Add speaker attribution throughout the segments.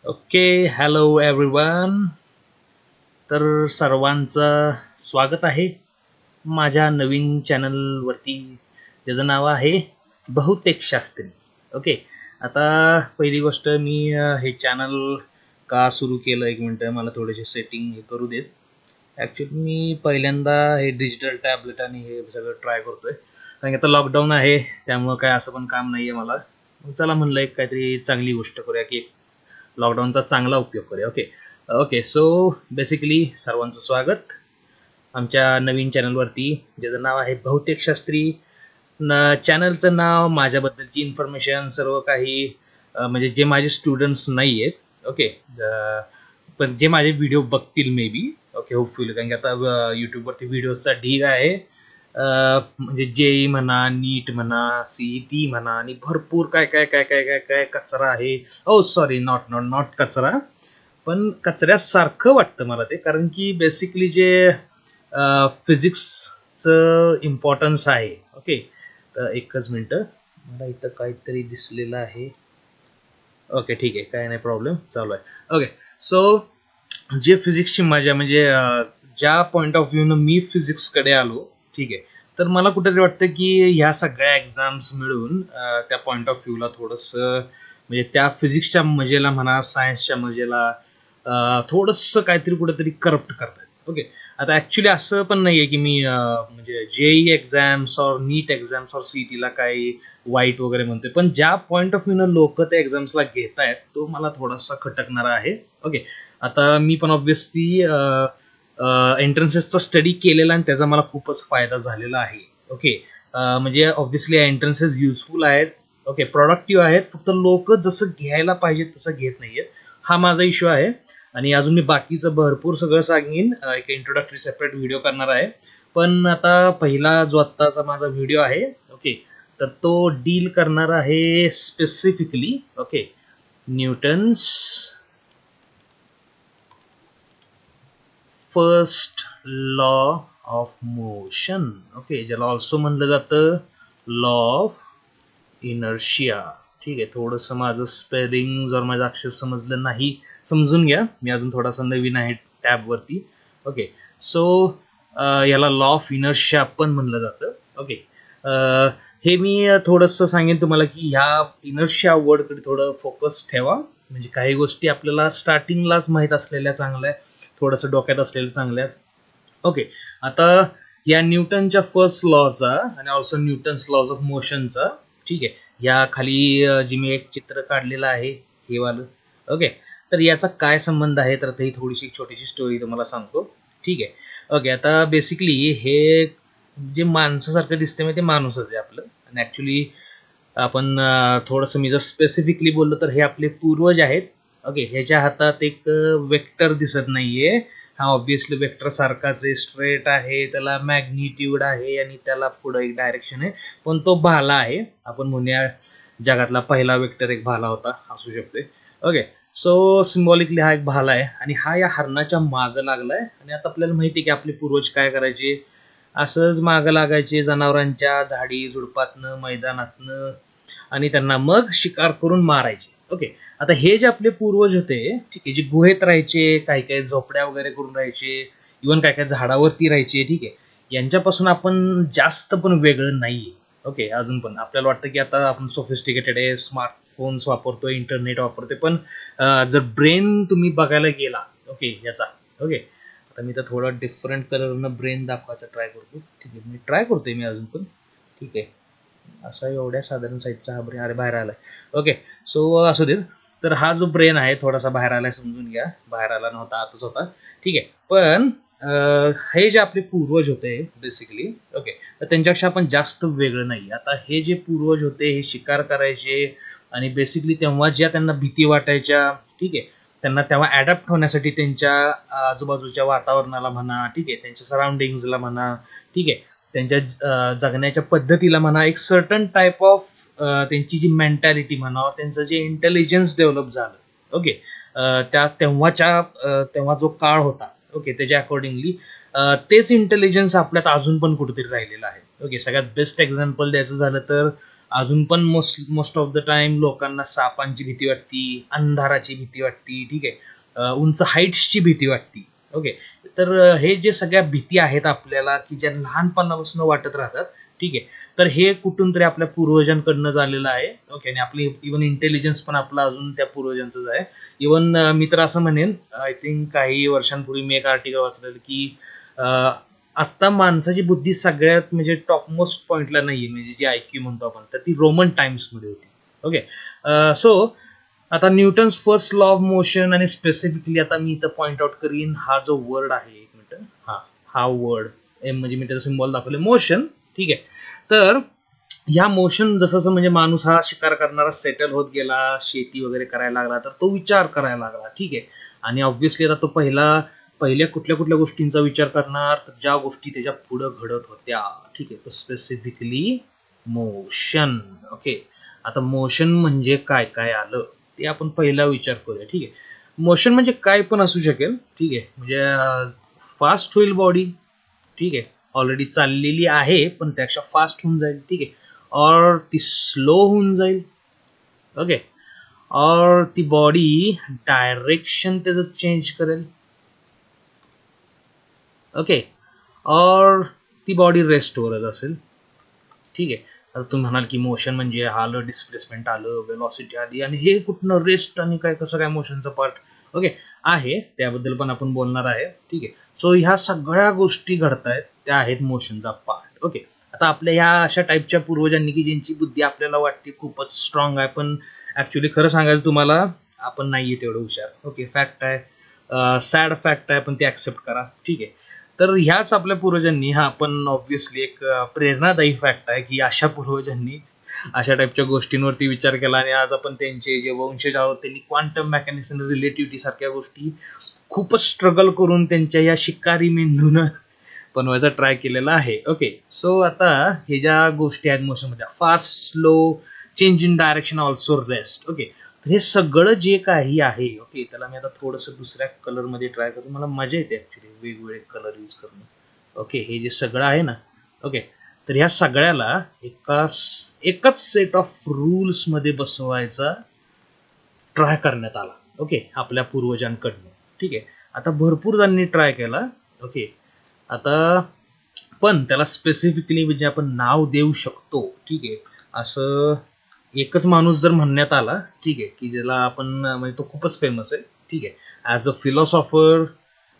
Speaker 1: Okay, hello everyone. तर सर्वांचं स्वागत आहे माझ्या नवीन चॅनलवरती, ज्याचं नाव आहे बहुतेक शास्त्री. ओके, आता पहिली गोष्ट मी हे चॅनल का सुरू केलं, एक मिनटं मला थोडेसे सेटिंग हे करू देत. ॲक्च्युली मी पहिल्यांदा हे डिजिटल टॅबलेट आणि हे सगळं ट्राय करतोय, कारण की आता लॉकडाऊन आहे, त्यामुळं काय असं पण काम नाही आहे मला. चला म्हणलं एक काहीतरी चांगली गोष्ट करूया, की लॉकडाऊनचा चांगला उपयोग करूया. ओके ओके सो बेसिकली सर्वांचं स्वागत आमच्या नवीन चॅनलवरती, ज्याचं नाव आहे बहुतेक शास्त्री. चॅनलचं नाव, माझ्याबद्दलची इन्फॉर्मेशन, सर्व काही म्हणजे जे माझे स्टुडंट्स नाही आहेत, ओके, पण जे माझे व्हिडिओ बघतील मे बी, ओके, होपफुली, कारण की आता यूट्यूबवरती व्हिडिओजचा ढीग आहे. म्हणजे जेई म्हणा, नीट म्हणा, सीईटी म्हणा, आणि भरपूर काय काय काय काय काय काय कचरा आहे. ओ सॉरी, नॉट नॉट नॉट कचरा, पण कचऱ्यासारखं वाटतं मला ते, कारण की बेसिकली जे फिजिक्सचं इम्पॉर्टन्स आहे. ओके, तर एकच मिनटं, मला इथं काहीतरी दिसलेलं आहे. ओके, ठीक आहे, काय नाही, प्रॉब्लेम चालू आहे. ओके, सो जे फिजिक्सची मजा, म्हणजे ज्या पॉईंट ऑफ व्ह्यूनं मी फिजिक्सकडे आलो, ठीक आहे, तर मला कुठेतरी वाटतं की ह्या सगळ्या एक्झाम्स मिळून त्या पॉईंट ऑफ व्ह्यूला थोडंसं, म्हणजे त्या फिजिक्सच्या मजेला म्हणा, सायन्सच्या मजेला थोडंसं काहीतरी कुठेतरी करप्ट करतात. ओके, आता ॲक्च्युली असं पण नाही आहे की मी म्हणजे जेई एक्झाम्स और नीट एक्झाम्स और सीईटीला काही वाईट वगैरे म्हणतोय, पण ज्या पॉईंट ऑफ व्ह्यूनं लोक त्या एक्झाम्सला घेत आहेत, तो मला थोडासा खटकणारा आहे. ओके, आता मी पण ऑब्व्हियसली एंट्रन्सेसचा स्टडी केलेला, आणि त्याचा मला खूपच फायदा झालेला आहे. ओके, म्हणजे ऑब्व्हियसली एंट्रन्सेस युजफुल आहेत, ओके, प्रोडक्टिव्ह आहेत, फक्त लोक जसं घ्यायला पाहिजे तसं घेत नाहीयेत. हा माझा इश्यू आहे, आणि अजून मी बाकीचं भरपूर सगळं सांगेन, एक इंट्रोडक्टरी सेपरेट व्हिडिओ करणार आहे. पण आता पहिला जो आत्ताचा माझा व्हिडिओ आहे, ओके, तर तो डील करणार आहे specifically, okay, Newton's first law of motion, okay, ज्याला ऑल्सो म्हणलं जातं लॉ ऑफ इनर्शिया. ठीक आहे, थोडंसं माझं स्पेलिंग जर माझं अक्षर समजलं नाही, समजून घ्या, मी अजून थोडासा नवीन आहे टॅबवरती. ओके, सो याला लॉ ऑफ इनर्शिया पण म्हणलं जातं. ओके, हे मी थोडंसं सांगेन तुम्हाला की ह्या इनर्शिया वर्डकडे थोडं फोकस ठेवा, म्हणजे काही गोष्टी आपल्याला स्टार्टिंगलाच माहीत असलेल्या चांगल्या, थोडंसं डोक्यात असलेल्या चांगल्या. ओके, आता या न्यूटनच्या फर्स्ट लॉचा आणि ऑल्सो न्यूटन्स लॉज ऑफ मोशनचा, ठीक आहे, या खाली जी मी एक चित्र काढलेलं आहे, हे वालं. ओके, तर याचा काय संबंध आहे, तर ही थोडीशी छोटीशी स्टोरी तुम्हाला सांगतो. ठीक आहे, ओके, आता बेसिकली हे जे माणसासारखं दिसते, म्हणजे ते माणूसच आहे आपलं, आणि ॲक्च्युली आपण थोडंसं मी जर स्पेसिफिकली बोललो तर हे आपले पूर्वज आहेत. ओके, ह्याच्या हातात एक वेक्टर दिसत नाहीये. हा ऑब्व्हियसली वेक्टर सारखाच आहे, स्ट्रेट आहे, त्याला मॅग्निट्यूड आहे, आणि त्याला पुढं एक डायरेक्शन आहे, पण तो भाला आहे. आपण म्हणूया जगातला पहिला वेक्टर एक भाला होता, असू शकतोय. ओके, सो सिम्बॉलिकली हा एक भाला आहे, आणि हा या हरणाच्या मागं लागलाय. आणि आता आपल्याला माहिती आहे की आपले पूर्वज काय करायचे, असंच मागं लागायचे जनावरांच्या, झाडी झुडपातनं, मैदानातनं, आणि त्यांना मग शिकार करून मारायचे. ओके, आता हे जे आपले पूर्वज होते, ठीक आहे, जे गुहेत राहायचे, काही काही झोपड्या वगैरे करून राहायचे, इवन काय काय झाडावरती राहायचे, ठीक आहे, यांच्यापासून आपण जास्त पण वेगळं नाहीये. ओके, अजून पण आपल्याला वाटतं की आता आपण सोफिस्टिकेटेड आहे, स्मार्टफोन्स वापरतोय, इंटरनेट वापरतोय, पण जर ब्रेन तुम्ही बघायला गेला, ओके, याचा, ओके, आता मी तर थोडा डिफरंट कलरनं ब्रेन दाखवायचा ट्राय करतो. ठीक आहे, मी ट्राय करतोय मी अजून पण. ठीक आहे, असा एवढ्या साधारण साईजचा हा ब्रेन, अरे बाहेर आलाय. ओके, सो असू देत. तर हा जो ब्रेन आहे थोडासा बाहेर आलाय, समजून घ्या, बाहेर आला नव्हता, आतच होता. ठीक आहे, पण हे जे आपले पूर्वज होते बेसिकली, ओके, तर त्यांच्यापेक्षा आपण जास्त वेगळं नाही. आता हे जे पूर्वज होते हे शिकार करायचे, आणि बेसिकली तेव्हा ज्या त्यांना भीती वाटायच्या, ठीक आहे, त्यांना तेव्हा ॲडॅप्ट होण्यासाठी त्यांच्या आजूबाजूच्या वातावरणाला म्हणा, ठीक आहे, त्यांच्या सराउंडिंग्सला म्हणा, ठीक आहे, त्यांच्या जगण्याच्या पद्धतीला म्हणा, एक सर्टन टाईप ऑफ त्यांची जी मेंटॅलिटी म्हणा, त्यांचं जे इंटेलिजन्स डेव्हलप झालं. ओके, त्या तेव्हा जो काळ होता, ओके, त्याच्या अकॉर्डिंगली तेच इंटेलिजन्स आपल्यात अजून पण कुठेतरी राहिलेलं आहे. ओके, सगळ्यात बेस्ट एक्झाम्पल द्यायचं झालं तर अजून पण मोस्ट ऑफ द टाइम लोकांना सापांची भीती वाटती, अंधाराची भीती वाटती, ठीक आहे, उंच हाईट्सची भीती वाटती. ओके, तर हे जे सगळ्या भीती आहेत आपल्याला की ज्या लहानपणापासून वाटत राहतात, ठीक आहे, तर हे कुठून तरी आपल्या पूर्वजांकडनं झालेलं आहे. ओके, आणि आपली इव्हन इंटेलिजन्स पण आपला अजून त्या पूर्वजांचंच आहे. इव्हन मी तर असं म्हणेन, आय थिंक काही वर्षांपूर्वी मी एक आर्टिकल वाचलेलं की आता माणसाची बुद्धी सगळ्यात म्हणजे टॉपमोस्ट पॉइंटला नाहीये, म्हणजे जी IQ म्हणतो आपण, तर ती रोमन टाइम्स मध्ये होती. ओके, सो आता Newton's first law of motion, आणि स्पेसिफिकली आता मी इथं पॉइंट आउट करीन हा जो वर्ड आहे, एक मिनिट, हा वर्ड एम म्हणजे मी त्याचा सिम्बॉल दाखवले मोशन. ठीक आहे, तर ह्या मोशन जसं म्हणजे माणूस हा शिकार करणारा सेटल होत गेला, शेती वगैरे करायला लागला, तर तो विचार करायला लागला. ठीक आहे, आणि ऑब्व्हियसली आता तो पहिल्या कुठल्या कुठल्या गोष्टींचा विचार करणार, तर ज्या गोष्टी त्याच्या पुढे घडत होत्या. ठीक आहे, स्पेसिफिकली मोशन. ओके, आता मोशन म्हणजे काय काय आलं ते आपण पहिला विचार करूया. ठीक आहे, मोशन म्हणजे काय पण असू शकेल. ठीक आहे, म्हणजे फास्ट होईल बॉडी. ठीक आहे, ऑलरेडी चाललेली आहे पण त्यापेक्षा फास्ट होऊन जाईल. ठीक आहे, और ती स्लो होऊन जाईल. ओके, और ती बॉडी डायरेक्शन त्याचं चेंज करेल. ओके, और ती बॉडी रेस्टवरच असेल. ठीक आहे, आता तुम्ही म्हणाल की मोशन म्हणजे आलं, डिस्प्लेसमेंट आलं, वेलॉसिटी आली, आणि हे कुठनं रेस्ट आणि काय कसं काय मोशनचं पार्ट. ओके, आहे, त्याबद्दल पण आपण बोलणार आहे. ठीक आहे, सो ह्या सगळ्या गोष्टी घडतायत त्या आहेत मोशनचा पार्ट. ओके, आता आपल्या ह्या अशा टाईपच्या पूर्वजांनी की ज्यांची बुद्धी आपल्याला वाटते खूपच स्ट्रॉंग आहे, पण ऍक्च्युली खरं सांगायचं तुम्हाला आपण नाहीये तेवढं हुशार. ओके, फॅक्ट आहे, सॅड फॅक्ट आहे, पण ते ऍक्सेप्ट करा. ठीक आहे, तर ह्याच आपल्या पूर्वजांनी, हा पण ऑब्व्हियसली एक प्रेरणादायी फॅक्ट आहे की अशा पूर्वजांनी अशा टाईपच्या गोष्टींवरती विचार केला, आणि आज आपण त्यांचे जे वंशज आहोत त्यांनी क्वांटम मेकॅनिक्स, रिलेटिव्हिटी सारख्या गोष्टी खूपच स्ट्रगल करून त्यांच्या या शिकारी मेंदून बनवायचा ट्राय केलेला आहे. ओके, सो आता हे ज्या गोष्टी आहेत मोशनमध्ये, fast, slow, change in direction, also rest. Okay, तर हे सगळं जे काही आहे, ओके, त्याला मी आता थोडंसं दुसऱ्या कलरमध्ये ट्राय करतो. मला मजा येते ऍक्च्युली वेगवेगळे कलर यूज करणं. ओके, हे जे सगळं आहे ना, ओके, तर ह्या सगळ्याला एकच सेट ऑफ रूल्स मध्ये बसवायचा ट्राय करण्यात आला. ओके, आपल्या पूर्वजांकडनं. ठीक आहे, आता भरपूर जणांनी ट्राय केला. ओके, आता पण त्याला स्पेसिफिकली म्हणजे आपण नाव देऊ शकतो. ठीक आहे, असं एकच माणूस जर म्हणण्यात आला, ठीक आहे, की ज्याला आपण म्हणजे तो खूपच फेमस आहे. ठीक आहे, as a philosopher,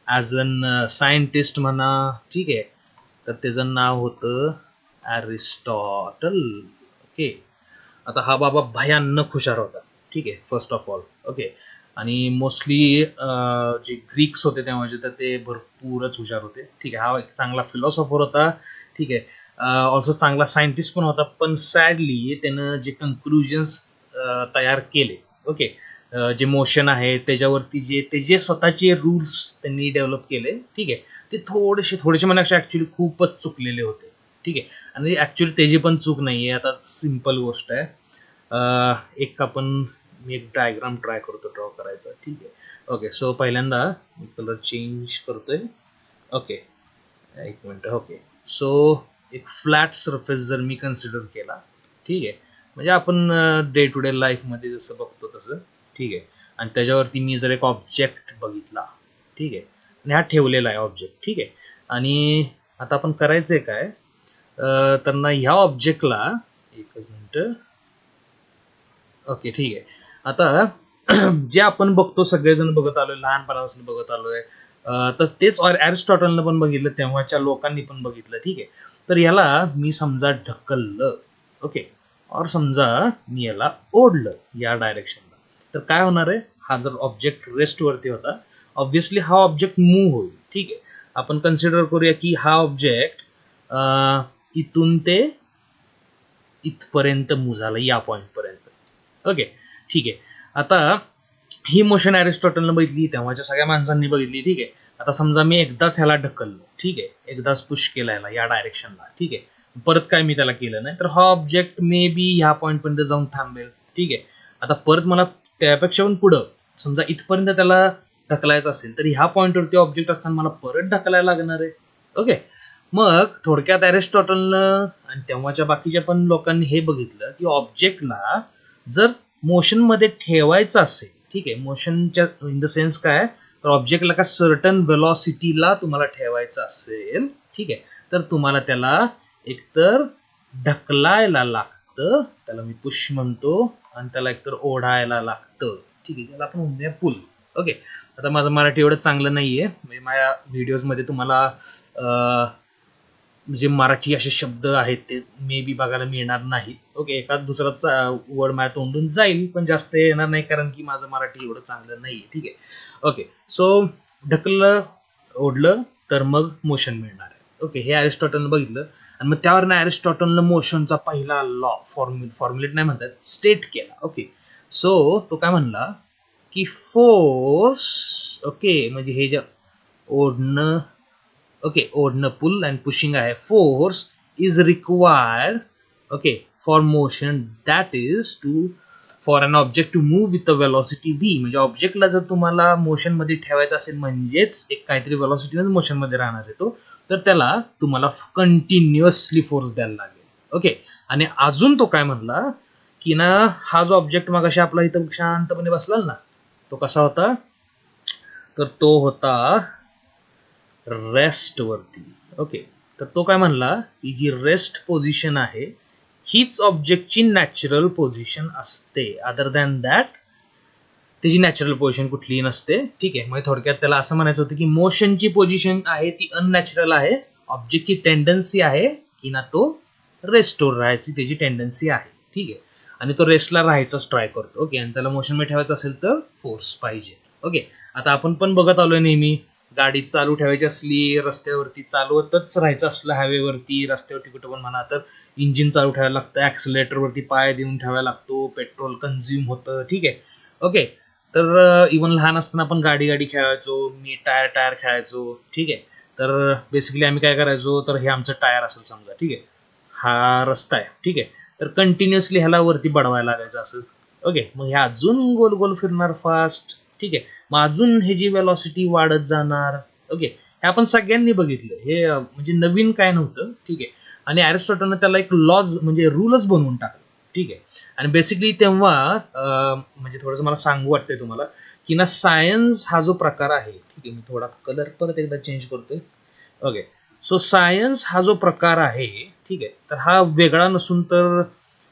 Speaker 1: as an scientist म्हणा. ठीक आहे, तर त्याचं नाव होतं ॲरिस्टॉटल. ओके, आता हा बाबा भयानक हुशार होता. ठीक आहे, फर्स्ट ऑफ ऑल. ओके, आणि मोस्टली जे ग्रीक्स होते तेव्हाचे तर ते भरपूरच हुशार होते. ठीक आहे, हा एक चांगला फिलॉसॉफर होता. ठीक आहे, ऑल्सो चांगला सायंटिस्ट पण होता, पण सॅडली त्यानं जे कन्क्लुजन्स तयार केले, ओके, जे मोशन आहे त्याच्यावरती जे स्वतःचे रूल्स त्यांनी डेव्हलप केले, ठीक आहे, ते थोडेसे म्हणण्यापेक्षा ऍक्च्युली खूपच चुकलेले होते. ठीक आहे, आणि ऍक्च्युली त्याची पण चूक नाहीये. आता सिम्पल गोष्ट आहे, एक मी एक डायग्राम ट्राय करतो ड्रॉ करायचा. ठीक आहे, ओके, सो पहिल्यांदा मी कलर चेंज करतोय. ओके, एक मिनिट. ओके, सो एक फ्लॅट सरफेस जर मी कन्सिडर केला, ठीक आहे, म्हणजे आपण डे टू डे लाईफमध्ये जसं बघतो तसं. ठीक आहे, आणि त्याच्यावरती मी जर एक ऑब्जेक्ट बघितला, ठीक आहे, आणि हा ठेवलेला आहे ऑब्जेक्ट. ठीक आहे, आणि आता आपण करायचंय काय, तर ना ह्या ऑब्जेक्टला, एकच मिनिट. ओके, ठीक आहे, आता जे आपण बघतो, सगळेजण बघत आलोय, लहानपणापासून बघत आलोय, तर तेच ॲरिस्टॉटलनं पण बघितलं, तेव्हाच्या लोकांनी पण बघितलं. ठीक आहे, तर याला मी समजा ढकललं, ओके, और समजा मी याला ओढलं या डायरेक्शनला, तर काय होणार आहे, हा जर ऑब्जेक्ट रेस्ट वरती होता, ऑब्व्हियसली हा ऑब्जेक्ट मूव्ह होईल. ठीक आहे, आपण कन्सिडर करूया की हा ऑब्जेक्ट इथून ते इथपर्यंत मूव्ह झाला, या पॉइंट पर्यंत. ओके, ठीक आहे, आता ही मोशन ॲरिस्टॉटलनं बघितली, तेव्हाच्या सगळ्या माणसांनी बघितली. ठीक आहे, आता समजा मी एकदाच ह्याला ढकललो, ठीक आहे, एकदाच पुश केला याला या डायरेक्शनला. ठीक आहे, परत काय मी त्याला केलं नाही, तर हा ऑब्जेक्ट मे बी ह्या पॉईंट पर्यंत जाऊन थांबेल. ठीक आहे, आता परत मला त्यापेक्षा पण पुढं समजा इथपर्यंत त्याला ढकलायचं असेल, तर ह्या पॉईंटवरती ऑब्जेक्ट असताना मला परत ढकलायला लागणार आहे. ओके, मग थोडक्यात अरिस्टॉटलनं आणि तेव्हाच्या बाकीच्या पण लोकांनी हे बघितलं की ऑब्जेक्टला जर मोशन मध्ये ठेवायचं असेल, ठीक आहे, मोशनच्या इन द सेन्स काय, तर ऑब्जेक्टला का सर्टन वेलॉसिटीला तुम्हाला ठेवायचं असेल, ठीक आहे, तर तुम्हाला त्याला एकतर ढकलायला लागतं, त्याला मी पुश म्हणतो, आणि त्याला एकतर ओढायला लागतं, ठीक आहे, त्याला आपण म्हणूया पुल. ओके, आता माझं मराठी एवढं चांगलं नाहीये, म्हणजे माझ्या व्हिडिओजमध्ये तुम्हाला जे मराठी असे शब्द आहेत ते मे बी बघायला मिळणार नाही. ओके, एखाद दुसरा वर्ड माझ्या तोंडून जाईल, पण जास्त येणार नाही कारण की माझं मराठी एवढं चांगलं नाही. ठीक आहे. ओके, सो ढकललं ओढलं तर मग मोशन मिळणार आहे. ओके, हे अरिस्टॉटलनं बघितलं आणि मग त्यावर अरिस्टॉटलनं मोशनचा पहिला लॉ फॉर्म्युलेट नाही म्हणतात, स्टेट केला. ओके, सो तो काय म्हणला की फोर्स, ओके, म्हणजे हे जे ओढणं, okay, ओढणं पुल अँड पुशिंग आहे, force is required, okay, for motion, that is to for an object to move with a velocity V. म्हणजे ऑब्जेक्टला जर तुम्हाला मोशन मध्ये ठेवायचं असेल, म्हणजेच एक काहीतरी वेलॉसिटी मोशन मध्ये राहणार आहे तो, तर त्याला तुम्हाला कंटिन्युअसली फोर्स द्यायला लागेल. ओके, आणि अजून तो काय म्हणला की ना, हा जो ऑब्जेक्ट मगाशी आपला इथं शांतपणे बसला ना, तो कसा होता, तर तो होता रेस्ट वरती. ओके, तर तो काय म्हणला की जी रेस्ट पोझिशन आहे हीच ऑब्जेक्टची नॅचरल पोझिशन असते, अदर दॅन दॅट त्याची नॅचरल पोझिशन कुठलीही नसते. ठीक आहे, मग थोडक्यात त्याला असं म्हणायचं होतं की मोशनची पोझिशन आहे ती अननॅचरल आहे, ऑब्जेक्टची टेंडन्सी आहे की ना तो रेस्टवर राहायची त्याची टेंडन्सी आहे. ठीक आहे, आणि तो रेस्टला राहायचाच ट्राय करतो. ओके, आणि त्याला मोशन मध्ये ठेवायचं असेल तर फोर्स पाहिजे. ओके, आता आपण पण बघत आलोय नेहमी, गाडी चालू ठेवायची असली रस्त्यावरती, चालवतच राहायचं असलं हायवेवरती, रस्त्यावरती कुठं पण म्हणा, तर इंजिन चालू ठेवायला लागतं, ऍक्सिलेटरवरती पाय देऊन ठेवायला लागतो, पेट्रोल कन्झ्युम होतं. ठीक आहे. ओके, तर इवन लहान असताना आपण गाडी गाडी खेळायचो, मी टायर टायर खेळायचो. ठीक आहे, तर बेसिकली आम्ही काय करायचो, तर हे आमचं टायर असेल समजा, ठीक आहे, हा रस्ता आहे, ठीक आहे, तर कंटिन्युअसली ह्याला वरती बडवायला लागायचं असं. ओके, मग हे अजून गोल गोल फिरणार फास्ट. ठीक आहे, मग अजून हे जी वेलॉसिटी वाढत जाणार. ओके, हे आपण सगळ्यांनी बघितलं, हे म्हणजे नवीन काय नव्हतं. ठीक आहे, आणि अरिस्टॉटलनं त्याला एक लॉज म्हणजे रूलच बनवून टाकलं. ठीक आहे, आणि बेसिकली तेव्हा म्हणजे थोडंसं मला सांगू वाटतंय तुम्हाला की ना, सायन्स हा जो प्रकार आहे, ठीक आहे, मी थोडा कलर परत एकदा चेंज करतोय. ओके, सो सायन्स हा जो प्रकार आहे, ठीक आहे, तर हा वेगळा नसून तर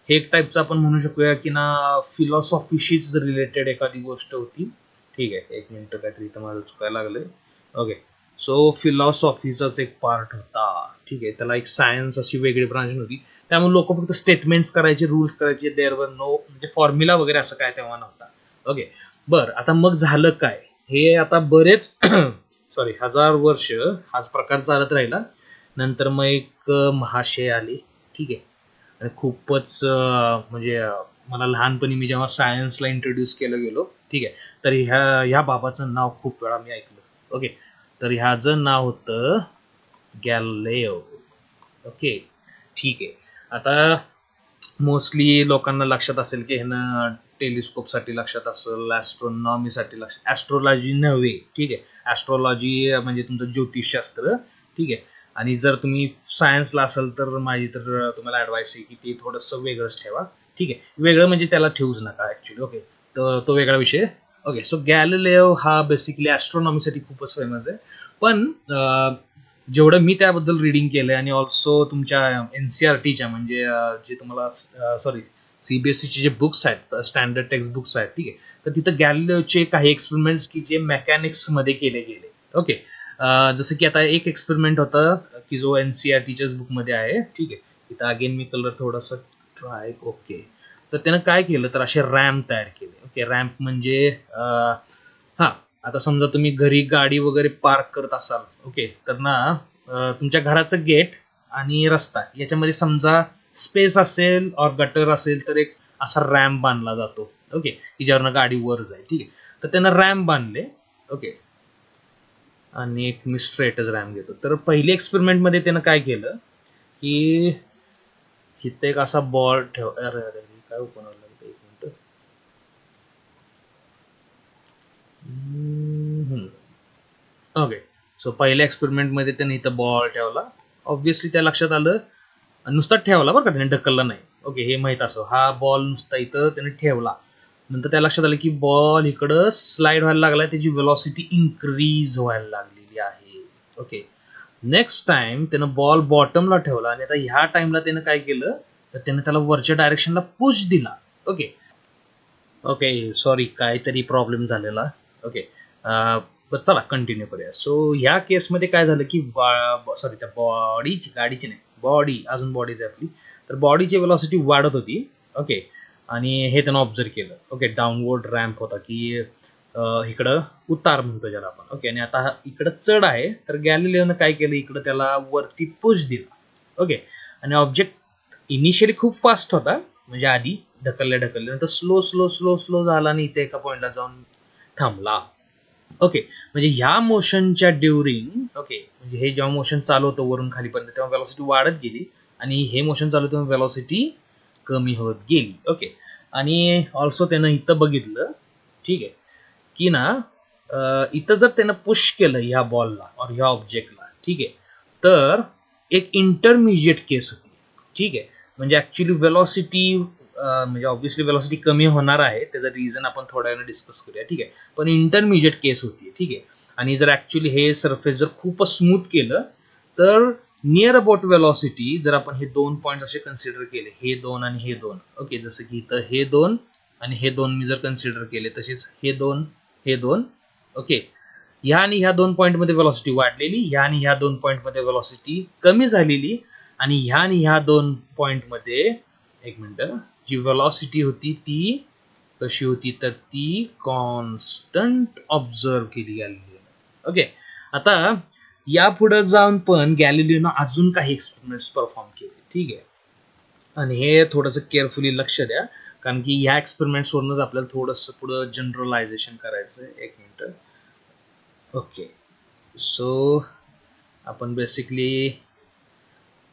Speaker 1: हे एक टाईपचं आपण म्हणू शकूया की ना, फिलॉसॉफीशीच रिलेटेड एखादी गोष्ट होती. ठीक आहे, एक मिनिट, काहीतरी इथं माझं चुकायला लागलंय. ओके, सो फिलॉसॉफीचाच एक पार्ट होता. ठीक आहे, त्याला एक सायन्स अशी वेगळी ब्रांच नव्हती, त्यामुळे लोक फक्त स्टेटमेंट्स करायचे, रूल्स करायचे, देअर वर नो म्हणजे फॉर्म्युला वगैरे असं काय तेव्हा नव्हता. ओके, बर, आता मग झालं काय, हे आता बरेच सॉरी 1000 वर्ष हाच प्रकार चालत राहिला. नंतर मग एक महाशय आले. ठीक आहे, आणि खूपच म्हणजे मला लहानपणी मी जेव्हा सायन्सला इंट्रोड्यूस केलं गेलो, ठीक आहे, तर ह्या बाबाचं नाव खूप वेळा मी ऐकलं. ओके, तर ह्याचं नाव होतं गॅलिलिओ. ओके, ठीक आहे, आता मोस्टली लोकांना लक्षात असेल की ह्यानं टेलिस्कोपसाठी लक्षात असेल, ॲस्ट्रॉनॉमीसाठी लक्षात, ॲस्ट्रोलॉजी नव्हे. ठीक आहे, ॲस्ट्रोलॉजी म्हणजे तुमचं ज्योतिषशास्त्र. ठीक आहे, आणि जर तुम्ही सायन्सला असाल तर माझी तर तुम्हाला ॲडवाईस आहे की ते थोडंसं वेगळंच ठेवा. ठीक आहे, वेगळं म्हणजे त्याला ठेवूच नका ॲक्च्युली. ओके, तर तो वेगळा विषय. ओके, सो गॅलिलिओ हा बेसिकली ॲस्ट्रॉनॉमीसाठी खूपच फेमस आहे, पण जेवढं मी त्याबद्दल रिडिंग केलंय आणि ऑल्सो तुमच्या एनसीआरटीच्या म्हणजे जे तुम्हाला सॉरी सीबीएसईचे जे बुक्स आहेत, स्टँडर्ड टेक्स्ट बुक्स आहेत, ठीक आहे, तर तिथं गॅलिलिओचे काही एक्सपेरिमेंट्स की जे मेकॅनिक्स मध्ये केले गेले. ओके, जसं की आता एक एक्सपेरिमेंट होता की जो एनसीआरटीच्याच बुकमध्ये आहे. ठीक आहे, इथं अगेन मी कलर थोडासा ट्राय. ओके, तर त्यानं काय केलं, तर असे रॅम्प तयार केले. ओके, रॅम्प म्हणजे हा, आता समजा तुम्ही घरी गाडी वगैरे पार्क करत असाल, ओके, तर ना तुमच्या घराचं गेट आणि रस्ता याच्यामध्ये समजा स्पेस असेल और गटर असेल तर एक असा रॅम्प बांधला जातो. ओके, की ज्यावरनं गाडी वर जाईल. ठीक आहे, तर त्यानं रॅम्प बांधले. ओके, आणि एक मी स्ट्रेटच रॅम्प घेतो. तर पहिली एक्सपेरिमेंट मध्ये त्यानं काय केलं की इथे एक असा बॉल ठेव, अरे अरे काय ओपन लागतं, एक मिनिट. ओके, सो पहिल्या एक्सपेरिमेंट मध्ये त्याने इथं बॉल ठेवला. ऑब्व्हियसली त्या लक्षात आलं, नुसता ठेवला बरं का, त्याने ढकलला नाही. ओके, हे माहित असं, हा बॉल नुसता इथं त्याने ठेवला, नंतर त्या लक्षात आलं की बॉल इकडं स्लाइड व्हायला लागला, त्याची वेलॉसिटी इन्क्रीज व्हायला लागलेली आहे. ओके, नेक्स्ट टाइम त्यानं बॉल बॉटमला ठेवला आणि आता ह्या टाइमला त्यानं काय केलं, तर त्यानं त्याला वरच्या डायरेक्शनला पुश दिला. ओके ओके, सॉरी काहीतरी प्रॉब्लेम झालेला. ओके, बरं चला कंटिन्यू करूया. सो ह्या केसमध्ये काय झालं की सॉरी, त्या गाडीची नाही, बॉडी, अजून बॉडीच आहे आपली, तर बॉडीची वेलॉसिटी वाढत होती. ओके, आणि हे त्यानं ऑब्झर्व केलं. ओके, डाऊनवर्ड रॅम्प होता की इकडं उतार म्हणतो ज्याला आपण. ओके, आणि आता इकडं चढ आहे, तर गॅलिलिओनं काय केलं, इकडं त्याला वरती पुश दिला. ओके, आणि ऑब्जेक्ट इनिशियली खूप फास्ट होता, म्हणजे आधी ढकलल्या नंतर स्लो स्लो स्लो स्लो झाला आणि इथे एका पॉइंटला जाऊन थांबला. ओके, म्हणजे ह्या मोशनच्या ड्युरिंग, ओके, म्हणजे हे जेव्हा मोशन चालू होतं वरून खालीपर्यंत तेव्हा वेलॉसिटी वाढत गेली, आणि हे मोशन चालू तेव्हा वेलॉसिटी कमी होत गेली. ओके, आणि ऑल्सो त्यानं इथं बघितलं, ठीक आहे, की ना इथं जर त्यानं पुश केलं ह्या बॉलला और ह्या ऑब्जेक्टला, ठीक आहे, तर एक इंटरमिजिएट केस होती. ठीक आहे, म्हणजे ऍक्च्युली वेलॉसिटी, म्हणजे ऑब्व्हियसली वेलॉसिटी कमी होणार आहे, त्याचं रिझन आपण थोड्या वेळाने डिस्कस करूया. ठीक आहे, पण इंटरमिजिएट केस होती. ठीक आहे, आणि जर ऍक्च्युली हे सरफेस जर खूपच स्मूथ केलं तर नियर अबाउट वेलॉसिटी, जर आपण हे दोन पॉइंट असे कन्सिडर केले, हे दोन आणि हे दोन, ओके, जसं की इथं हे दोन आणि हे दोन मी जर कन्सिडर केले, तसेच हे दोन, हे दोन, ओके, ह्या आणि ह्या दोन पॉइंट मध्ये वेलॉसिटी वाढलेली, ह्या आणि ह्या दोन पॉइंट मध्ये वेलॉसिटी कमी झालेली, आणि ह्या दोन पॉइंट मध्ये, एक मिनिट, जी वेलॉसिटी होती ती कशी होती, तर ती कॉन्स्टंट ऑब्झर्व केली गेली. ओके, आता यापुढे जाऊन पण गॅलिलिओनं अजून काही एक्सपेरिमेंट्स परफॉर्म केले. ठीक आहे, आणि हे थोडंसं केअरफुली लक्ष द्या, कारण की ह्या एक्सपेरिमेंट्स वरूनच आपल्याला थोडंसं पुढं जनरलायझेशन करायचं. एक मिनिट. ओके, सो आपण बेसिकली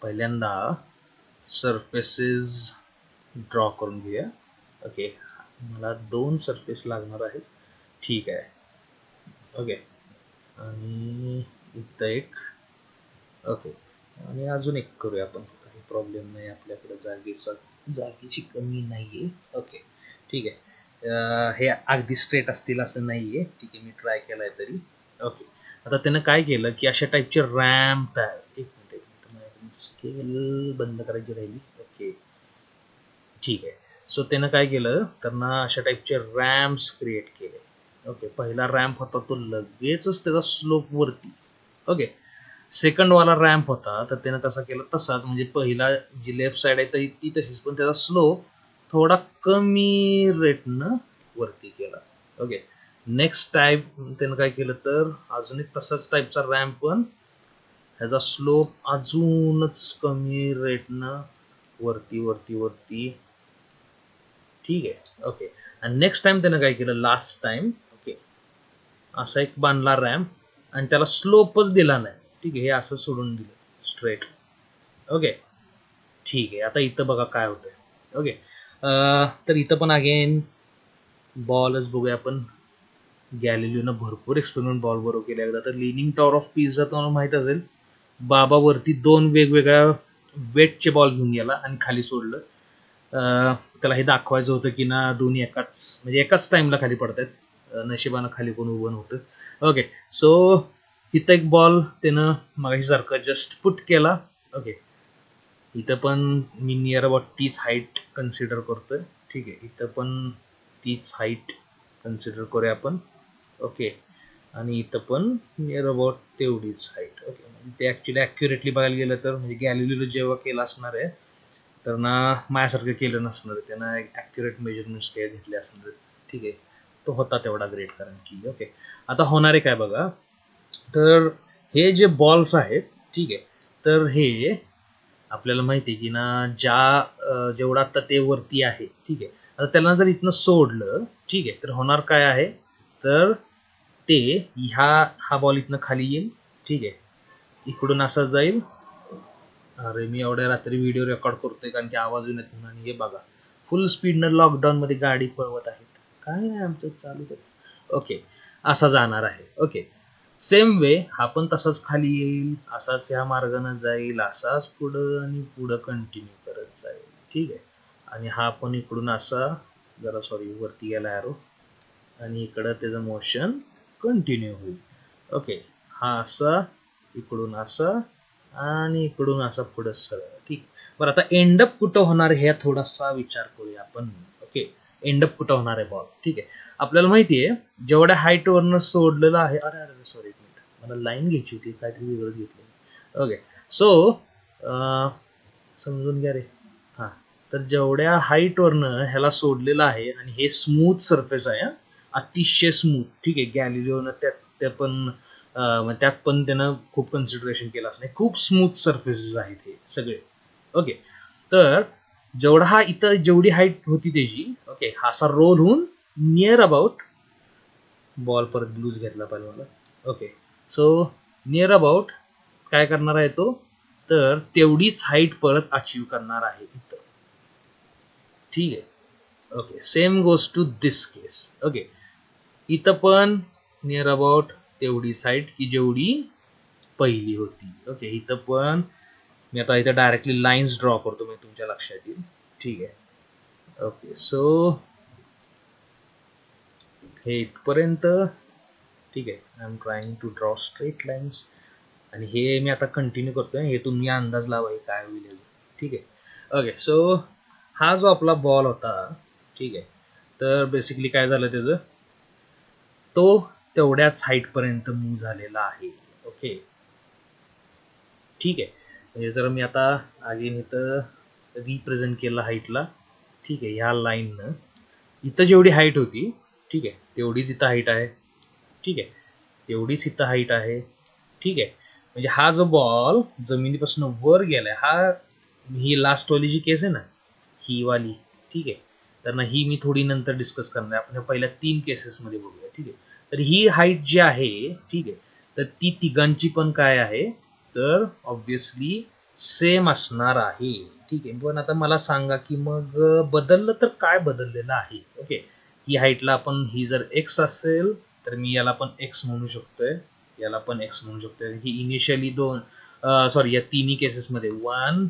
Speaker 1: पहिल्यांदा सरफेसेस ड्रॉ करून घेऊया. ओके, मला दोन सरफेस लागणार आहेत. ठीक आहे. ओके, आणि इथं एक, ओके, आणि अजून एक करूया आपण, काही प्रॉब्लेम नाही, आपल्याकडे जागेची कमी नाहीये. ओके, ठीक आहे, हे अगदी स्ट्रेट असतील असं नाहीये. ठीक आहे, मी ट्राय केलाय तरी. ओके, आता त्यानं काय केलं की अशा टाईपचे रॅम्प तयार, एक मिनिट स्केल बंद करायची राहिली. ओके, ठीक आहे, सो त्यानं काय केलं तर ना अशा टाईपचे रॅम्प्स क्रिएट केले. ओके, पहिला रॅम्प होता तो लगेचच त्याचा स्लोप वरती. ओके, सेकंड वाला रॅम्प होता, तर त्यानं कसा केला तसाच, म्हणजे पहिला जी लेफ्ट साइड आहे तर ती तशीच, पण त्याचा स्लोप थोडा कमी रेटनं वरती केला. ओके, नेक्स्ट टाईप त्यानं काय केलं तर अजून एक तसाच टाईपचा रॅम्प, पण ह्याचा स्लोप अजूनच कमी रेटनं वरती वरती वरती. ठीक आहे, ओके, आणि नेक्स्ट टाइम त्यानं काय केलं, लास्ट टाइम, ओके, असा एक बांधला रॅम्प आणि त्याला स्लोपच दिला नाही. ठीक आहे, हे असं सोडून दिलं स्ट्रेट. ओके, ठीक आहे, आता इथं बघा काय होतंय. ओके, तर इथं पण अगेन बॉलच बघूया आपण. गॅलिलिओनं भरपूर एक्सपेरिमेंट बॉल बरोबर केले. एकदा तर लिनिंग टॉवर ऑफ पिझा तुम्हाला माहित असेल, बाबा वरती दोन वेगवेगळ्या वेटचे बॉल घेऊन गेला आणि खाली सोडलं. त्याला हे दाखवायचं होतं की ना दोन्ही एकाच टाइमला खाली पडतात, नशिबानं खाली कोण उभं नव्हतं. ओके, सो इथं एक बॉल त्यानं मगाशी सारखं जस्ट पुट केला. ओके, इथं पण मी नियर अबाउट तीच हाईट कन्सिडर करतोय. ठीक आहे, इथं पण तीच हाईट कन्सिडर करूया आपण. ओके, आणि इथं पण नियर अबाउट तेवढीच हाईट. ओके, ते ॲक्च्युली ॲक्युरेटली बघायला गेलं तर म्हणजे गॅलिलिओ जेव्हा केलं असणार आहे तर ना माझ्यासारखं केलं नसणार, त्यानं ॲक्युरेट मेजरमेंट्स काही घेतले असणार. ठीक आहे, तो होता तेवढा ग्रेट कारण की. ओके, आता होणारे काय बघा, तर हे जे बॉल्स आहेत, ठीक आहे, तर हे आपल्याला माहिती आहे की ना जेवढं आता ते वरती आहे, ठीक आहे, आता त्याला जर इथनं सोडलं, ठीक आहे, तर होणार काय आहे, तर ते हा बॉल इथनं खाली येईल. ठीक आहे, इकडून असा जाईल. अरे मी एवढ्या रात्री व्हिडिओ रेकॉर्ड करतोय कारण की आवाज येत नाही, आणि हे बघा फुल स्पीडनं लॉकडाऊन मध्ये गाडी पळवत आहेत, काय नाही आमचं चालू आहे. ओके, असा जाणार आहे. ओके, सेम वे हा पण तसाच खाली येईल, असाच ह्या मार्गाने जाईल, असाच पुढं आणि पुढं कंटिन्यू करत जाईल. ठीक आहे. आणि हा पण इकडून असा जरा सॉरी वरती गेला एरो आणि इकडं त्याचं मोशन कंटिन्यू होईल. ओके. हा असा इकडून असा आणि इकडून असा पुढं सरळ. ठीक. बरं आता एंडअप कुठं होणार हे थोडासा विचार करूया आपण. ओके. एंडअप कुठं होणार आहे बॉल. ठीक आहे. आपल्याला माहिती आहे जेवढ्या हाईट वरनं सोडलेलं आहे. अरे अरे सॉरी एक मिनिट, मला लाईन घ्यायची होती, काहीतरी वेगळंच घेतलं. ओके. सो समजून घ्या रे. हा, तर जेवढ्या हाईट वरनं ह्याला सोडलेलं आहे आणि हे स्मूथ सरफेस आहे, अतिशय स्मूथ. ठीक आहे. गॅलिलिओनं त्यात पण त्यानं खूप कन्सिडरेशन केलं असं नाही, खूप स्मूथ सरफेसेस आहेत हे सगळे. ओके. तर जेवढा हा इथं जेवढी हाईट होती त्याची, ओके, हा असा रोल होऊन नियर अबाउट, बॉल परत लूज घेतला पाहिजे मला. ओके. सो नियर अबाउट काय करणार आहे तो, तर तेवढीच हाईट परत अचीव करणार आहे इथं. ठीक आहे. Okay. Same goes to this case. Okay. इथं पण नियर अबाउट तेवढी हाईट की जेवढी पहिली होती. ओके. इथं पण मी आता इथं डायरेक्टली लाईन्स ड्रॉ करतो, मी तुमच्या लक्षात येईल. ठीक आहे. ओके. सो हे इथपर्यंत. ठीक आहे. I am trying to draw straight lines आणि हे मी आता कंटिन्यू करतोय. हे तुम्ही अंदाज लावा हे काय होईल. ठीक आहे. ओके. सो हा जो आपला बॉल होता, ठीक आहे, तर बेसिकली काय झालं त्याचं, तो तेवढ्याच हाईट पर्यंत मूव्ह झालेला आहे. ओके. ठीक आहे. म्हणजे जर मी आता अगेन इथं रिप्रेझेंट केलं हाईटला, ठीक आहे, ह्या लाईननं इथं जेवढी हाईट होती, ठीक आहे, तेवढीच इथं हाईट आहे. ठीक आहे. तेवढीच इथं हाईट आहे. ठीक आहे. म्हणजे हा जो बॉल जमिनीपासून वर गेलाय, हा ही लास्ट वाली जी केस आहे ना, ही वाली. ठीक आहे. तर ना ही मी थोडी नंतर डिस्कस करणार आहे. आपण पहिल्या 3 केसेसमध्ये बघूया. ठीक आहे. तर ही हाईट जी आहे, ठीक आहे, तर ती तिघांची पण काय आहे, तर ऑब्विसली सेम असणार आहे. ठीक आहे. पण आता मला सांगा की मग बदललं तर काय बदललेलं आहे. ओके. ही हाईटला आपण, ही जर एक्स असेल तर मी याला पण एक्स म्हणू शकतोय, याला पण एक्स म्हणू शकतोय. ही इनिशियली या तिन्ही केसेसमध्ये 1,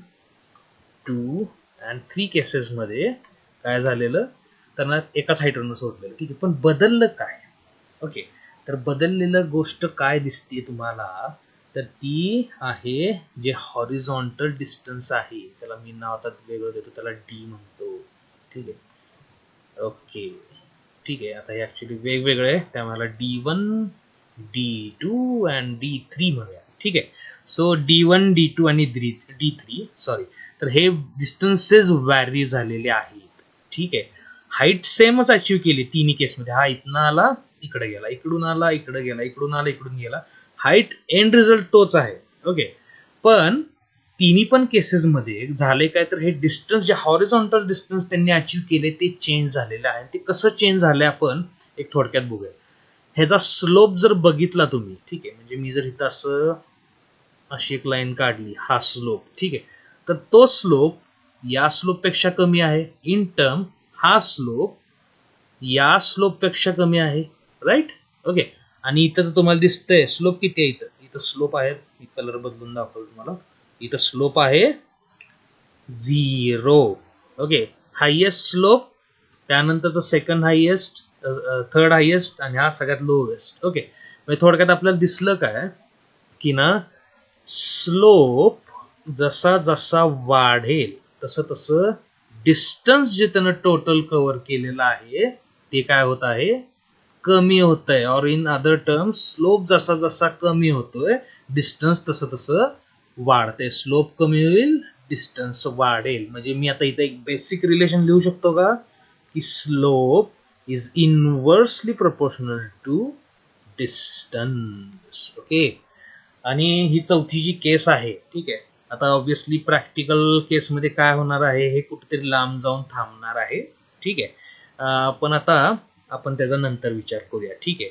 Speaker 1: 2 अँड 3 केसेसमध्ये काय झालेलं, त्यांना एकाच हाईटवरनं सोडलेलं. ठीक आहे. पण बदललं काय. ओके. तर बदललेलं गोष्ट काय दिसते तुम्हाला, तर ती आहे जे हॉरिझॉन्टल डिस्टन्स आहे, त्याला मी नाव आता वेगळं देतो, त्याला डी म्हणतो. ठीक आहे. ओके. ठीक आहे. आता हे ऍक्च्युली वेगवेगळे आहे, त्यामुळे D1, D2 अँड D3 म्हणूया. ठीक आहे. सो D1, D2 आणि D3 सॉरी, तर हे डिस्टन्सेस व्हॅरी झालेले आहेत. ठीक आहे. हाईट सेमच अचीव केली तिन्ही केसमध्ये. हा इथनं आला, इकडे गेला, इकडून आला, इकडे गेला, इकडून आला, इकडून गेला. हाईट एंड रिझल्ट तोच आहे. ओके. पण तिन्ही पण केसेसमध्ये झाले काय, तर हे डिस्टन्स, जे हॉरिझॉन्टल डिस्टन्स त्यांनी अचीव केले ते चेंज झालेले आहे. ते कसं चेंज झालंय आपण एक थोडक्यात बघूया. ह्याचा स्लोप जर बघितला तुम्ही, ठीक आहे, म्हणजे मी जर इथं असं अशी एक लाईन काढली, हा स्लोप, ठीक आहे, तर तो स्लोप या स्लोप पेक्षा कमी आहे. इन टर्म हा स्लोप या स्लोप पेक्षा कमी आहे. राईट. ओके. आणि इथं तर तुम्हाला दिसतंय स्लोप किती आहे. इथं इथं स्लोप आहे, मी कलर बदलून दाखवतो तुम्हाला. इथं स्लोप आहे 0. ओके. हायेस्ट स्लोप, त्यानंतरचं सेकंड हायेस्ट, थर्ड हायेस्ट आणि हा सगळ्यात लोवेस्ट. ओके. म्हणजे थोडक्यात आपल्याला दिसलं काय की ना, स्लोप जसा जसा वाढेल तसं तसं डिस्टन्स जे त्यानं टोटल कव्हर केलेलं आहे ते काय होत आहे, कमी होत आहे. और इन अदर टर्म्स, स्लोप जसा जसा कमी होतोय, डिस्टन्स तसं तसं वाढतंय. स्लोप कमी होईल, डिस्टन्स वाढेल. म्हणजे मी आता इथे एक बेसिक रिलेशन लिहू शकतो का, की slope is inversely proportional to distance. Okay. आणि ही चौथी जी केस आहे, ठीक आहे, आता ऑब्विसली प्रॅक्टिकल केसमध्ये काय होणार आहे, हे कुठेतरी लांब जाऊन थांबणार आहे. ठीक आहे. पण आता आपण त्याचा नंतर विचार करूया. ठीक आहे.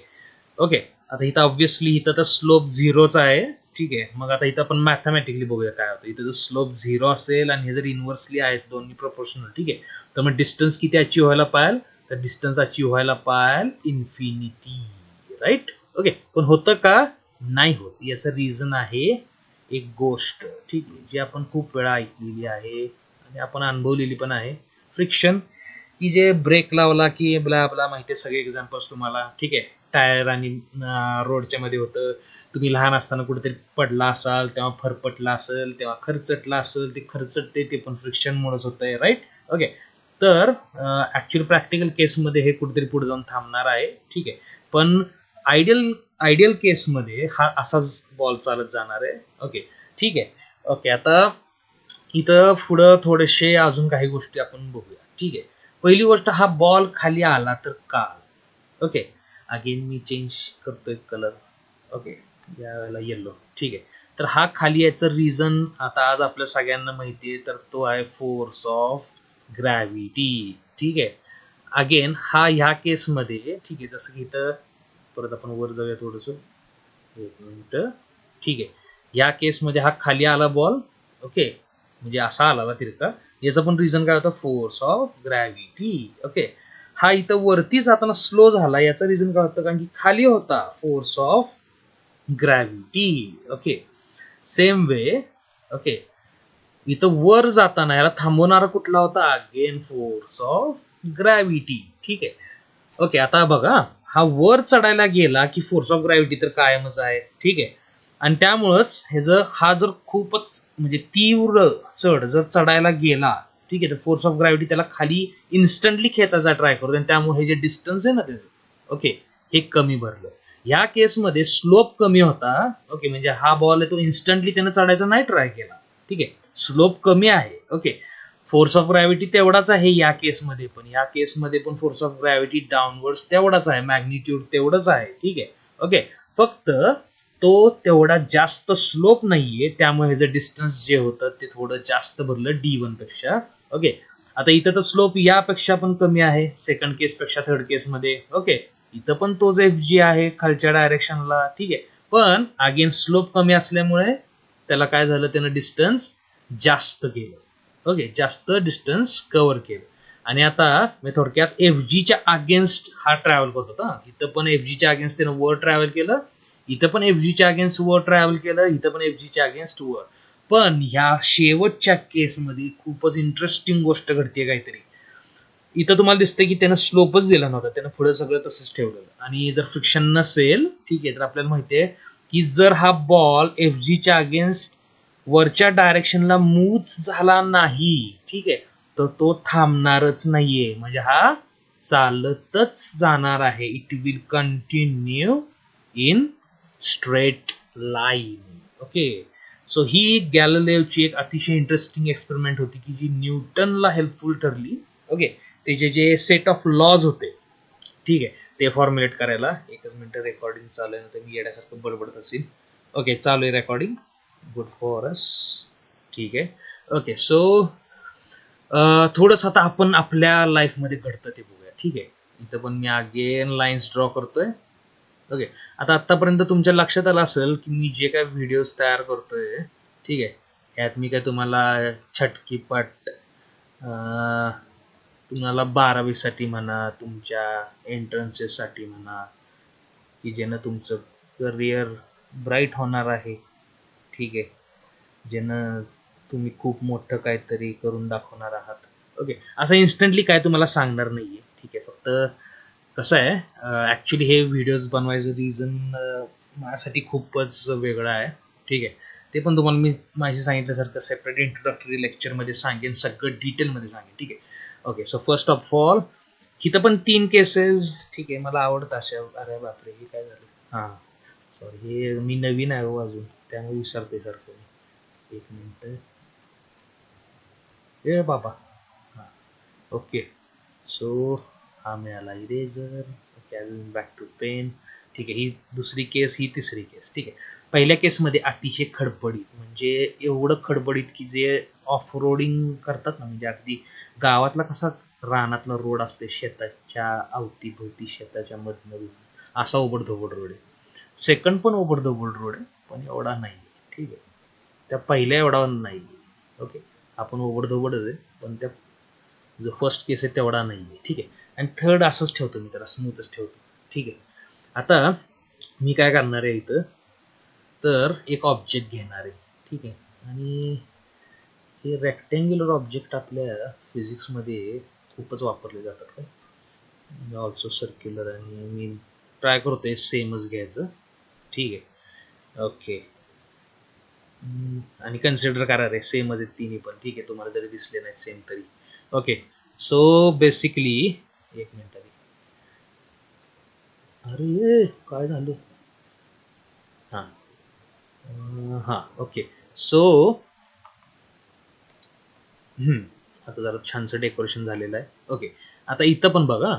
Speaker 1: ओके. आता इथं ऑब्विसली इथं तर स्लोप 0च आहे. ठीक आहे. मग आता इथं आपण मॅथमॅटिकली बघूया काय होतं. इथं जर स्लोप 0 असेल आणि हे जर इन्व्हर्सली आहेत दोन्ही प्रोपोर्शनल, ठीक आहे, तर मग डिस्टन्स किती अचीव व्हायला पाहिजे, तर डिस्टन्स अचीव व्हायला पाहिजे इन्फिनिटी. राईट. ओके. पण होतं का, नाही होत. याचं रिझन आहे एक गोष्ट, ठीक आहे, जी आपण खूप वेळा ऐकलेली आहे आणि आपण अनुभवलेली पण आहे. फ्रिक्शन, की जे ब्रेक लावला की ब्ला ब्ला, माहिती आहे सगळे एक्झाम्पल्स तुम्हाला, ठीक आहे. टायर आणि रोडच्या मध्ये होतं. तुम्ही लहान असताना कुठेतरी पडला असाल, तेव्हा फरफटला असेल, तेव्हा खरचटला असेल, ते खरचटते, ते पण फ्रिक्शनमुळेच होतंय, राईट. ओके. तर ऍक्च्युअल प्रॅक्टिकल केसमध्ये हे कुठेतरी पुढे जाऊन थांबणार आहे, ठीक आहे. पण आयडियल केसमध्ये हा असाच बॉल चालत जाणार आहे. ओके, ठीक आहे. ओके, आता इथं पुढं थोडेसे अजून काही गोष्टी आपण बघूया, ठीक आहे. पहिली गोष्ट, हा बॉल खाली आला तर का. ओके, अगेन मी चेंज करतोय कलर. ओके, यावेळेला येल्लो, ठीक आहे. तर हा खाली याचं रिझन आता आज आपल्या सगळ्यांना माहिती आहे, तर तो आहे फोर्स ऑफ ग्रॅव्हिटी, ठीक आहे. अगेन हा ह्या केसमध्ये, ठीक आहे, जसं की इथं परत आपण वर जाऊया थोडस, एक मिनिट, ठीक आहे. या केसमध्ये हा खाली आला बॉल, ओके, म्हणजे असा आला ना तिरका. याचं पण रिझन काय होतं, फोर्स ऑफ ग्रॅव्हिटी. ओके, हा इथं वरती जाताना स्लो झाला, याचं रिझन काय होतं, कारण की खाली होता force of gravity. Okay, same way, okay, इथं वर जाताना याला थांबवणारा कुठला होता, अगेन फोर्स ऑफ ग्रॅव्हिटी, ठीक आहे. ओके, आता बघा, हा वर चढायला गेला की फोर्स ऑफ ग्रॅव्हिटी तर कायमच आहे, ठीक आहे. आणि त्यामुळंच हा जर खूपच म्हणजे तीव्र चढ जर चढायला गेला, ठीक आहे, तर फोर्स ऑफ ग्रॅव्हिटी त्याला खाली इन्स्टंटली खेचायचा ट्राय करतो, आणि त्यामुळे हे जे डिस्टन्स आहे ना त्याचं, ओके, हे कमी भरलं. ह्या केसमध्ये स्लोप कमी होता, ओके, म्हणजे हा बॉल आहे तो इन्स्टंटली त्यानं चढायचा नाही ट्राय केला, ठीक आहे. स्लोप कमी आहे, ओके. फोर्स ऑफ ग्रॅव्हिटी तेवढाच आहे या केसमध्ये पण, या केसमध्ये पण फोर्स ऑफ ग्रॅव्हिटी डाऊनवर्ड तेवढाच आहे, मॅग्निट्यूड तेवढंच आहे, ठीक आहे. ओके, फक्त तो तेवढा जास्त स्लोप नाहीये, त्यामुळे ह्याचं डिस्टन्स जे होतं ते थोडं जास्त भरलं D1 पेक्षा. ओके, आता इथं तर स्लोप यापेक्षा पण कमी आहे, सेकंड केस पेक्षा थर्ड केस मध्ये. ओके, इथं पण तोच FG आहे खालच्या डायरेक्शनला, ठीक आहे. पण अगेन स्लोप कमी असल्यामुळे त्याला काय झालं, त्यानं डिस्टन्स जास्त केलं. ओके, जास्त डिस्टन्स कव्हर केलं. आणि आता मी थोडक्यात FGच्या अगेन्स्ट हा ट्रॅव्हल करत होता. इथं पण FGच्या अगेन्स्ट त्यानं वर ट्रॅव्हल केलं, इथं पण FGच्या अगेन्स्ट वर ट्रॅव्हल केलं, इथं पण FGच्या अगेन्स्ट वर. पण ह्या शेवटच्या केसमध्ये खूपच इंटरेस्टिंग गोष्ट घडते काहीतरी. इथं तुम्हाला दिसतंय की त्यानं स्लोपच दिला नव्हता, त्यानं पुढे सगळं तसंच ठेवलेलं. आणि जर फ्रिक्शन नसेल, ठीक आहे, तर आपल्याला माहितीये की जर हा बॉल FGच्या अगेन्स्ट वरच्या डायरेक्शनला मूव्ह झाला नाही, ठीक आहे, तर तो थांबणारच नाहीये, म्हणजे हा चालतच जाणार आहे. It will continue in straight line. Okay, so ही गॅलिलिओची एक अतिशय इंटरेस्टिंग एक्सपेरिमेंट होती की जी न्यूटनला हेल्पफुल ठरली. ओके, त्याचे जे सेट ऑफ लॉज होते, ठीक आहे, ते फॉर्म्युलेट करायला. एकच मिनिट, रेकॉर्डिंग चालू आहे ना, तर मी येण्यासारखं बडबडत असेल. ओके, चालू आहे रेकॉर्डिंग, गुड फॉर अस, ठीक आहे. ओके, सो थोडंसं आता आपण आपल्या लाईफमध्ये घडतं ते बघूया, ठीक आहे. इथं पण मी अगेन लाईन्स ड्रॉ करतोय. ओके, आता आतापर्यंत तुमच्या लक्षात आलं असेल की मी जे काय व्हिडिओज तयार करतोय, ठीक आहे, यात मी काय तुम्हाला छटकीपट तुम्हाला 12वी म्हणा, तुमच्या एंट्रन्सेससाठी म्हणा, की ज्यानं तुमचं करिअर ब्राईट होणार आहे, ठीक आहे, ज्यानं तुम्ही खूप मोठं काहीतरी करून दाखवणार आहात. ओके, असं इन्स्टंटली काय तुम्हाला सांगणार नाहीये, ठीक आहे. फक्त कसं आहे, ऍक्च्युली हे व्हिडिओज बनवायचं रिझन माझ्यासाठी खूपच वेगळं आहे, ठीक आहे. ते पण तुम्हाला मी माझी सांगितल्यासारखं सेपरेट इंट्रोडक्टरी लेक्चरमध्ये सांगेन, सगळं डिटेलमध्ये सांगेन, ठीक आहे. Okay, so first of all इथं पण 3 केसेस, ठीक आहे, मला आवडतं अशा. अरे बापरे, हे काय झालं, हां, सॉरी, हे मी नवीन आहे हो अजून, त्यामुळे विसरते सारखं मी. एक मिनिट, ए बाबा, हां, ओके, सो हा मिळाला इरेजर. ओके, अजून बॅक टू पेन, ठीक आहे. ही दुसरी केस, ही तिसरी केस, ठीक आहे. पहिल्या केसमध्ये अतिशय खडबडीत, म्हणजे एवढं खडबडीत की जे ऑफ रोडिंग करतात ना, म्हणजे अगदी गावातला कसा रानातला रोड असते, शेताच्या अवतीभोवती, शेताच्या मधनं, असा ओबडधोबड रोड आहे. सेकंड पण ओबडधोबड रोड आहे, पण एवढा नाही, ठीक आहे. त्या पहिल्या एवढा नाही, ओके, आपण ओबडधोबडच आहे, पण त्या जो फर्स्ट केस आहे तेवढा नाही आहे, ठीक आहे. आणि थर्ड असंच ठेवतो मी, त्याला स्मूथच ठेवतो, ठीक आहे. आता मी काय करणार आहे इथं, तर एक ऑब्जेक्ट घेणार आहे, ठीक आहे. आणि हे रेक्टँग्युलर ऑब्जेक्ट आपल्या फिजिक्समध्ये खूपच वापरले जातात काय, ऑल्सो सर्क्युलर. आणि मी ट्राय करतोय सेमच घ्यायचं, ठीक आहे. ओके. आणि कन्सिडर करा रे सेमच आहेत तिन्ही पण, ठीक आहे. तुम्हाला जरी दिसले नाहीत सेम तरी. ओके. सो बेसिकली एक मिनिट आधी, अरे काय झालं, हां हां ओके. सो आता जरा छानसं डेकोरेशन झालेलं आहे. ओके. आता इथं पण बघा,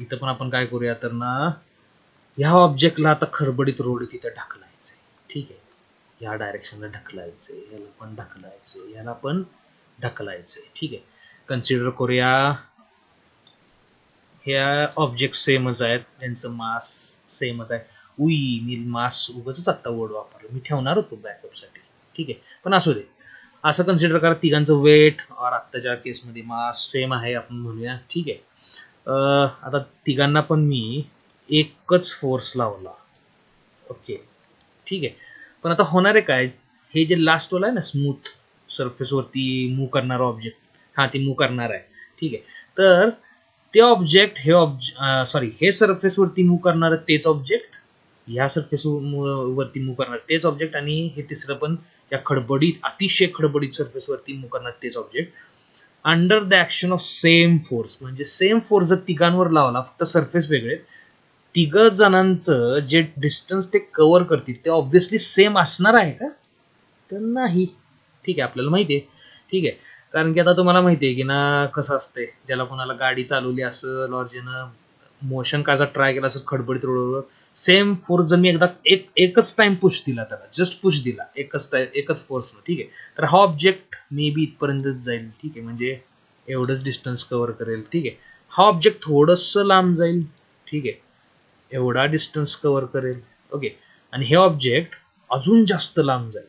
Speaker 1: इथं पण आपण काय करूया तर ना, ह्या ऑब्जेक्टला आता खडबडीत रोड तिथं ढकलायचं, ठीक आहे. ह्या डायरेक्शनला ढकलायचं, ह्याला पण ढकलायचं, ह्याला पण ढकलायचं, ठीक आहे. कन्सिडर करूया ह्या ऑब्जेक्ट सेमच आहेत, त्यांचं मास सेमच आहे. मी मास उगाच आत्ता वर्ड वापरलं, मी ठेवणार होतो बॅकअपसाठी, ठीक आहे. पण असू दे, असं कन्सिडर करा तिघांचं वेट और आत्ताच्या केसमध्ये मास सेम आहे आपण म्हणूया, ठीक आहे. आता तिघांना पण मी एकच फोर्स लावला, ओके, ठीक आहे. पण आता होणार आहे काय, हे जे लास्ट वाला आहे ना स्मूथ सरफेसवरती मूव्ह करणारा ऑब्जेक्ट, हा ते मूव्ह करणार आहे, ठीक आहे. तर ते ऑब्जेक्ट हे सरफेसवरती मूव्ह करणार तेच ऑब्जेक्ट, ह्या सरफेस वरती मूव्ह करणार तेच ऑब्जेक्ट, आणि हे तिसरं पण या खडबडीत अतिशय खडबडीत सरफेसवरती मूव्ह करणार तेच object, under the action of same force. म्हणजे सेम फोर्स जर तिघांवर लावला, फक्त सरफेस वेगळे, तिघ जणांचं जे डिस्टन्स ते कव्हर करतील ते ऑब्व्हियसली सेम असणार आहे का, तर नाही, ठीक आहे. आपल्याला माहिती आहे, ठीक आहे. कारण की आता तुम्हाला माहिती आहे की ना कसं असतंय, ज्याला कोणाला गाडी चालवली असेल और ज्यानं मोशन कायचा ट्राय केला असं खडबडीत रोडवर, सेम फोर्स जर मी एकदा एकच टाइम पुश दिला, त्याला जस्ट पुश दिला एकच फोर्सनं, ठीक आहे, तर हा ऑब्जेक्ट मे बी इथपर्यंतच जाईल, ठीक आहे. म्हणजे एवढंच डिस्टन्स कव्हर करेल, ठीक आहे. हा ऑब्जेक्ट थोडंसं लांब जाईल, ठीक आहे, एवढा डिस्टन्स कव्हर करेल, ओके. आणि हे ऑब्जेक्ट अजून जास्त लांब जाईल,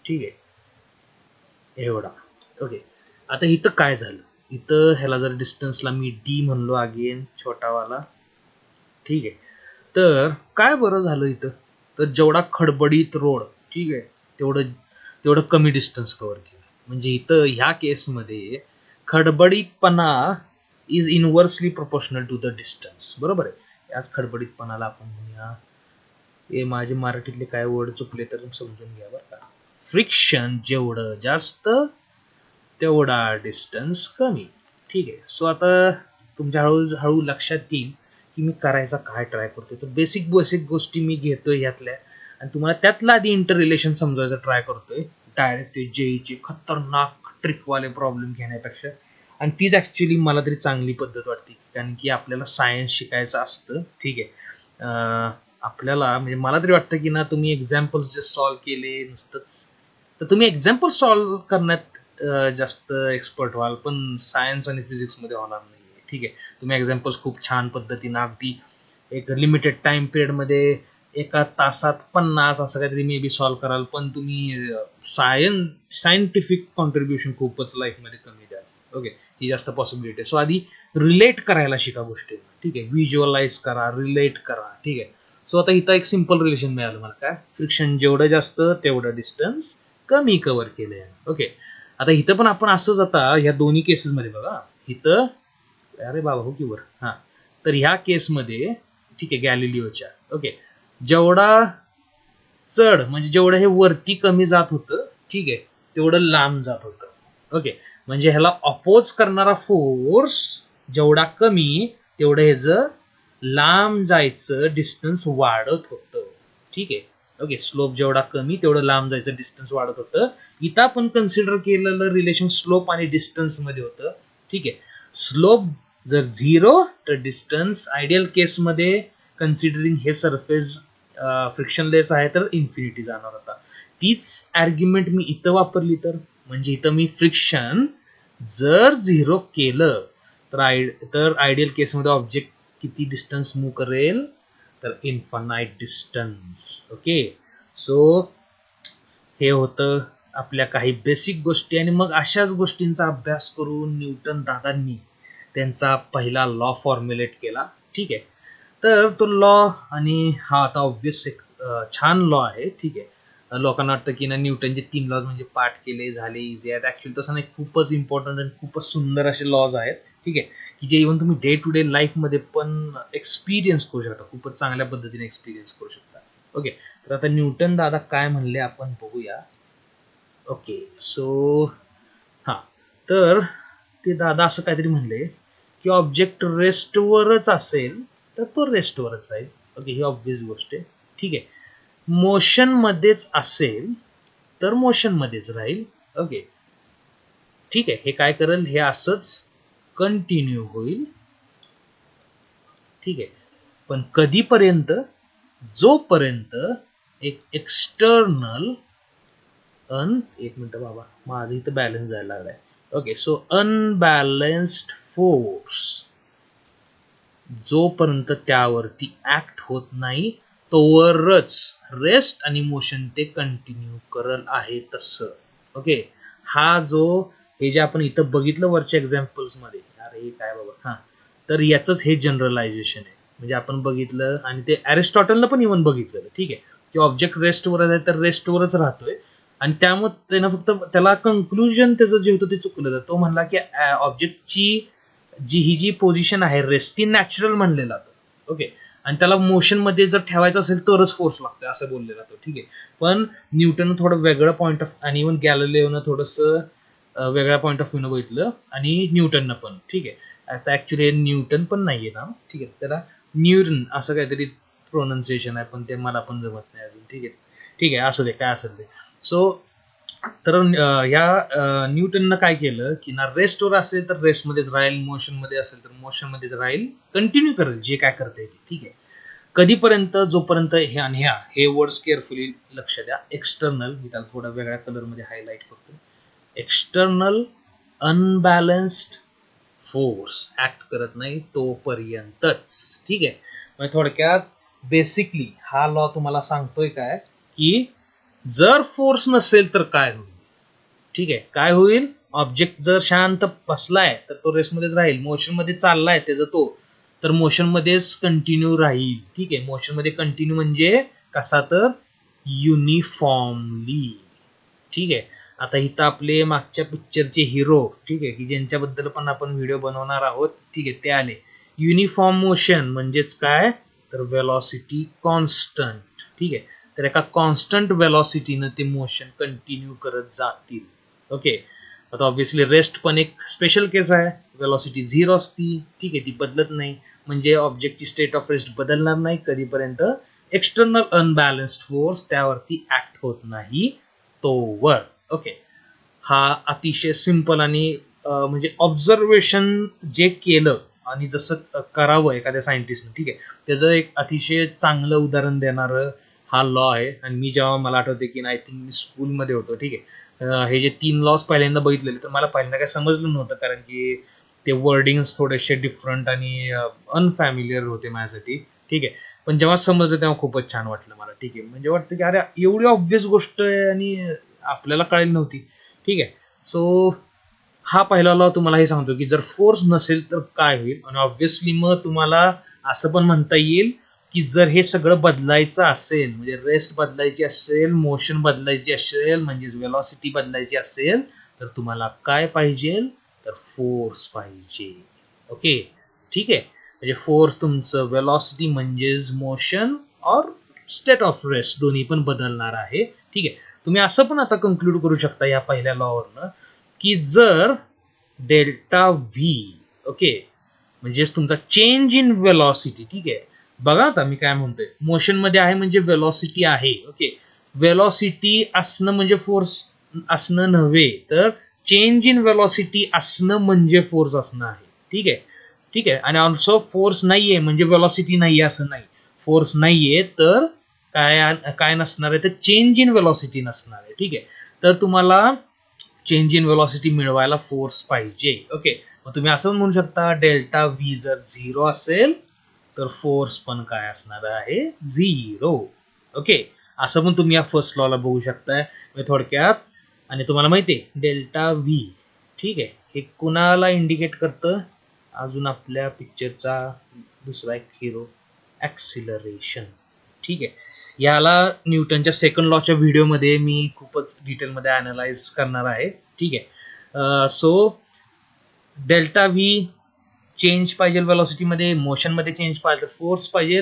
Speaker 1: ठीक आहे, एवढा, ओके. आता इथं काय झालं, इथं ह्याला जर डिस्टन्सला मी डी म्हणलो अगेन छोटावाला, ठीक आहे. तर काय बरं झालं इथं, तर जेवढा खडबडीत रोड, ठीक आहे, तेवढं तेवढं कमी डिस्टन्स कव्हर केलं. म्हणजे इथं ह्या केसमध्ये खडबडीतपणा is inversely proportional to the distance, बरोबर आहे. याच खडबडीतपणाला आपण म्हणूया, हे माझे मराठीतले काय वर्ड चुकले तर समजून घ्या बरं का. फ्रिक्शन जेवढं जास्त तेवढा डिस्टन्स कमी, ठीक आहे. सो आता तुमच्या हळूहळू लक्षात येईल की मी करायचा काय ट्राय करतोय. तर बेसिक गोष्टी मी घेतोय यातल्या, आणि तुम्हाला त्यातला आधी इंटर रिलेशन समजवायचा ट्राय करतोय, डायरेक्ट ते जेईचे खतरनाक ट्रिकवाले प्रॉब्लेम घेण्यापेक्षा. आणि तीच ऍक्च्युली मला तरी चांगली पद्धत वाटते, कारण की आपल्याला सायन्स शिकायचं असतं, ठीक आहे. आपल्याला म्हणजे मला तरी वाटतं की ना, तुम्ही एक्झाम्पल्स जे सॉल्व्ह केले नुसतंच, तर तुम्ही एक्झाम्पल सॉल्व्ह करण्यात जास्त एक्सपर्ट व्हाल, पण सायन्स आणि फिजिक्समध्ये होणार नाही, ठीक आहे. तुम्ही एक्झाम्पल्स खूप छान पद्धतीनं अगदी एक लिमिटेड टाइम पिरियडमध्ये एका तासात 50 असं काहीतरी मे बी सॉल्व्ह कराल, पण तुम्ही सायंटिफिक कॉन्ट्रीब्युशन खूपच लाईफमध्ये कमी द्याल, ओके. ही जास्त पॉसिबिलिटी आहे. सो आधी रिलेट करायला शिका गोष्टी, ठीक आहे. व्हिज्युअलाइज करा, रिलेट करा, ठीक आहे. सो आता इथं एक सिम्पल रिलेशन मिळालं मला, काय, फ्रिक्शन जेवढं जास्त तेवढं डिस्टन्स कमी कव्हर केलंय, ओके. आता इथं पण आपण असंच, आता ह्या दोन्ही केसेसमध्ये बघा, इथं अरे बाबा हो की वर, हा, तर ह्या केसमध्ये, ठीक आहे, गॅलिलिओच्या, ओके, जेवढा चढ म्हणजे जेवढं हे वरती कमी जात होतं, ठीक आहे, तेवढं लांब जात होतं, ओके. म्हणजे ह्याला अपोज करणारा फोर्स जेवढा कमी, तेवढं ह्याचं लांब जायचं डिस्टन्स वाढत होतं, ठीक आहे, ओके. स्लोप जेवढा कमी तेवढं लांब जायचं डिस्टन्स वाढत होतं. इथं आपण कन्सिडर केलेलं रिलेशन स्लोप आणि डिस्टन्स मध्ये होतं, ठीक आहे. स्लोप जर 0 तर डिस्टन्स आयडियल केसमध्ये कन्सिडरिंग हे सरफेस फ्रिक्शनलेस आहे तर इन्फिनिटी जाणार होता. तीच आर्ग्युमेंट मी इथं वापरली तर, म्हणजे इथं मी फ्रिक्शन जर 0 केलं तर आयडियल केसमध्ये ऑब्जेक्ट किती डिस्टन्स मूव्ह करेल, तर इन्फानाइट डिस्टन्स, ओके. सो हे होतं आपल्या काही बेसिक गोष्टी, आणि मग अशाच गोष्टींचा अभ्यास करून न्यूटन दादांनी त्यांचा पहिला लॉ फॉर्म्युलेट केला, ठीक आहे. तर तो लॉ, आणि हा आता ऑब्व्हियस एक छान लॉ आहे. ठीक आहे. लोकांना वाटतं की ना न्यूटनचे 3 लॉज म्हणजे पाठ केले झाले इझी आहेत. ऍक्च्युअली तसं नाही, खूपच इम्पॉर्टंट आणि खूपच सुंदर असे लॉज आहेत. ठीक आहे, की जे इव्हन तुम्ही डे टू डे लाईफमध्ये पण एक्सपिरियन्स करू शकता, खूपच चांगल्या पद्धतीने एक्सपिरियन्स करू शकता. ओके, तर आता न्यूटन दादा काय म्हणले आपण बघूया. ओके, सो हां, तर ते दादा असं काहीतरी म्हणले की ऑब्जेक्ट रेस्टवरच असेल तर तो रेस्टवरच राहील. ओके, ही ऑब्व्हियस गोष्ट आहे. ठीक आहे. मोशन मध्येच असेल तर मोशन मध्येच राहील. ओके, ठीक आहे. हे काय करेल, हे असंच कंटिन्यू होईल. ठीक आहे, पण कधीपर्यंत, जोपर्यंत एक एक्सटर्नल एक मिनिट बाबा, माझं इथं बॅलन्स जायला लागलाय. ओके, सो अनबॅलन्स्ड फोर्स जोपर्यंत त्यावरती ऍक्ट होत नाही तोवरच रेस्ट आणि मोशन ते कंटिन्यू करल आहे तसं. ओके, हा जो हे जे आपण इथं बघितलं वरच्या एक्झाम्पल्स मध्ये, अरे हे काय बाबा, हा, तर याच हे जनरलायझेशन आहे. म्हणजे आपण बघितलं आणि ते अरिस्टॉटलनं पण इव्हन बघितलं. ठीक आहे, की ऑब्जेक्ट रेस्टवरच आहे तर रेस्टवरच राहतोय, आणि त्यामुळे त्यानं फक्त त्याला कंक्लुजन त्याचं जे होतं ते चुकलं. तो म्हणला की ऑब्जेक्टची ही जी पोझिशन आहे रेस्ट ती नॅचरल म्हणले जातं. ओके, आणि त्याला मोशन मध्ये जर ठेवायचं असेल तरच फोर्स लागतोय असं बोलले जातं. ठीक आहे, पण न्यूटन थोडं वेगळं पॉईंट ऑफ, आणि इव्हन गॅलिलिओनं थोडंसं वेगळ्या पॉईंट ऑफ व्ह्यूनं बघितलं, आणि न्यूटननं पण. ठीक आहे, आता ऍक्च्युली न्यूटन पण नाहीये ना. ठीक आहे, त्याला न्यूटन असं काहीतरी प्रोनाऊन्सिएशन आहे, पण ते मला पण जमत नाही अजून. ठीक आहे, ठीक आहे, असू दे, काय असेल ते. सो तर या न्यूटननं काय केलं की ना, रेस्टवर असेल तर रेस्टमध्येच राहील, मोशन मध्ये असेल तर मोशन मध्येच राहील, कंटिन्यू करेल जे काय करता येते. ठीक आहे, कधीपर्यंत, जोपर्यंत, हे आणि हे वर्ड्स केअरफुली लक्ष द्या. एक्सटर्नल, मी त्याला थोडा वेगळ्या कलरमध्ये हायलाइट करतो. एक्सटर्नल अनबॅलन्स्ड फोर्स ऍक्ट करत नाही तोपर्यंतच. ठीक आहे, म्हणजे थोडक्यात बेसिकली हा लॉ तुम्हाला सांगतोय काय, की जर फोर्स नसेल तर काय होईल. ठीक आहे, काय होईल, ऑब्जेक्ट जर शांत बसलाय तर तो रेस्टमध्येच राहील, मोशन मध्ये चाललाय त्याचा तो, तर मोशन मध्येच कंटिन्यू राहील. ठीक आहे, मोशन मध्ये कंटिन्यू म्हणजे कसा, तर युनिफॉर्मली. ठीक आहे, आता इथं आपले मागच्या पिक्चरचे हिरो, ठीक आहे, की ज्यांच्याबद्दल पण आपण व्हिडिओ बनवणार आहोत, ठीक आहे, ते आले. युनिफॉर्म मोशन म्हणजेच काय, तर वेलॉसिटी कॉन्स्टंट. ठीक आहे, तर एका कॉन्स्टंट वेलॉसिटीनं ते मोशन कंटिन्यू करत जातील. ओके, आता ऑब्व्हियसली रेस्ट पण एक स्पेशल केस आहे, वेलॉसिटी 0 असती. ठीक आहे, ती बदलत नाही, म्हणजे ऑब्जेक्टची स्टेट ऑफ रेस्ट बदलणार नाही कधीपर्यंत एक्सटर्नल अनबॅलन्स्ड फोर्स त्यावरती ऍक्ट होत नाही तोवर. ओके, हा अतिशय सिंपल आणि म्हणजे ऑब्झर्वेशन जे केलं आणि जसं करावं एखाद्या सायंटिस्टने, ठीक आहे, त्याचं एक अतिशय चांगलं उदाहरण देणारं हा लॉ आहे. आणि मी जेव्हा, मला आठवते की आय थिंक मी स्कूलमध्ये होतो. ठीक आहे, हे जे 3 लॉज पहिल्यांदा बघितलेले, तर मला पहिल्यांदा काही समजलं नव्हतं, कारण की ते वर्डिंग्स थोडेसे डिफरंट आणि अनफॅमिलियर होते माझ्यासाठी. ठीक आहे, पण जेव्हा समजलं तेव्हा खूपच छान वाटलं मला. ठीक आहे, म्हणजे वाटतं की अरे एवढी ऑब्व्हियस गोष्ट आहे आणि आपल्याला कळेल नव्हती. ठीक आहे, सो हा पहिला लॉ तुम्हाला हे सांगतो की जर फोर्स नसेल तर काय होईल. आणि ऑब्व्हियसली मग तुम्हाला असं पण म्हणता येईल की जर हे सगळं बदलायचं असेल, म्हणजे रेस्ट बदलायची असेल, मोशन बदलायची असेल, म्हणजे वेलॉसिटी बदलायची असेल, तर तुम्हाला काय पाहिजे, तर फोर्स पाहिजे. ओके, ठीक आहे, म्हणजे फोर्स तुमचं वेलॉसिटी म्हणजेच मोशन और स्टेट ऑफ रेस्ट दोन्ही पण बदलणार आहे. ठीक आहे, तुम्ही असं पण आता कंक्लूड करू शकता या पहिल्या लॉवरनं की जर डेल्टा व्ही, ओके, म्हणजेच तुमचा चेंज इन वेलॉसिटी. ठीक आहे, बघा आता मी काय म्हणतोय, मोशन मध्ये आहे म्हणजे वेलॉसिटी आहे. ओके, वेलॉसिटी असणं म्हणजे फोर्स असणं नव्हे, तर चेंज इन वेलॉसिटी असणं म्हणजे फोर्स असणं आहे. ठीक आहे, ठीक आहे, आणि ऑल्सो फोर्स नाहीये म्हणजे वेलॉसिटी नाहीये असं नाही. फोर्स नाहीये तर काय काय नसणार आहे, तर चेंज इन वेलॉसिटी नसणार आहे. ठीक आहे, तर तुम्हाला चेंज इन वेलॉसिटी मिळवायला फोर्स पाहिजे. ओके, मग तुम्ही असं म्हणू शकता डेल्टा व्ही जर 0 असेल तर फोर्स पण काय असणार आहे, 0. ओके, असं पण तुम्ही या फर्स्ट लॉला बघू शकताय. थोडक्यात, आणि तुम्हाला माहिती आहे डेल्टा व्ही, ठीक आहे, हे कुणाला इंडिकेट करतं, अजून आपल्या पिक्चरचा दुसरा एक हिरो, ऍक्सिलरेशन. ठीक आहे, याला न्यूटनच्या सेकंड लॉच्या व्हिडिओमध्ये मी खूपच डिटेलमध्ये अनालाइज करणार आहे. ठीक आहे. सो डेल्टा व्ही चेंज पाहिजे वेलॉसिटीमध्ये, मोशनमध्ये चेंज पाहिजे तर फोर्स पाहिजे,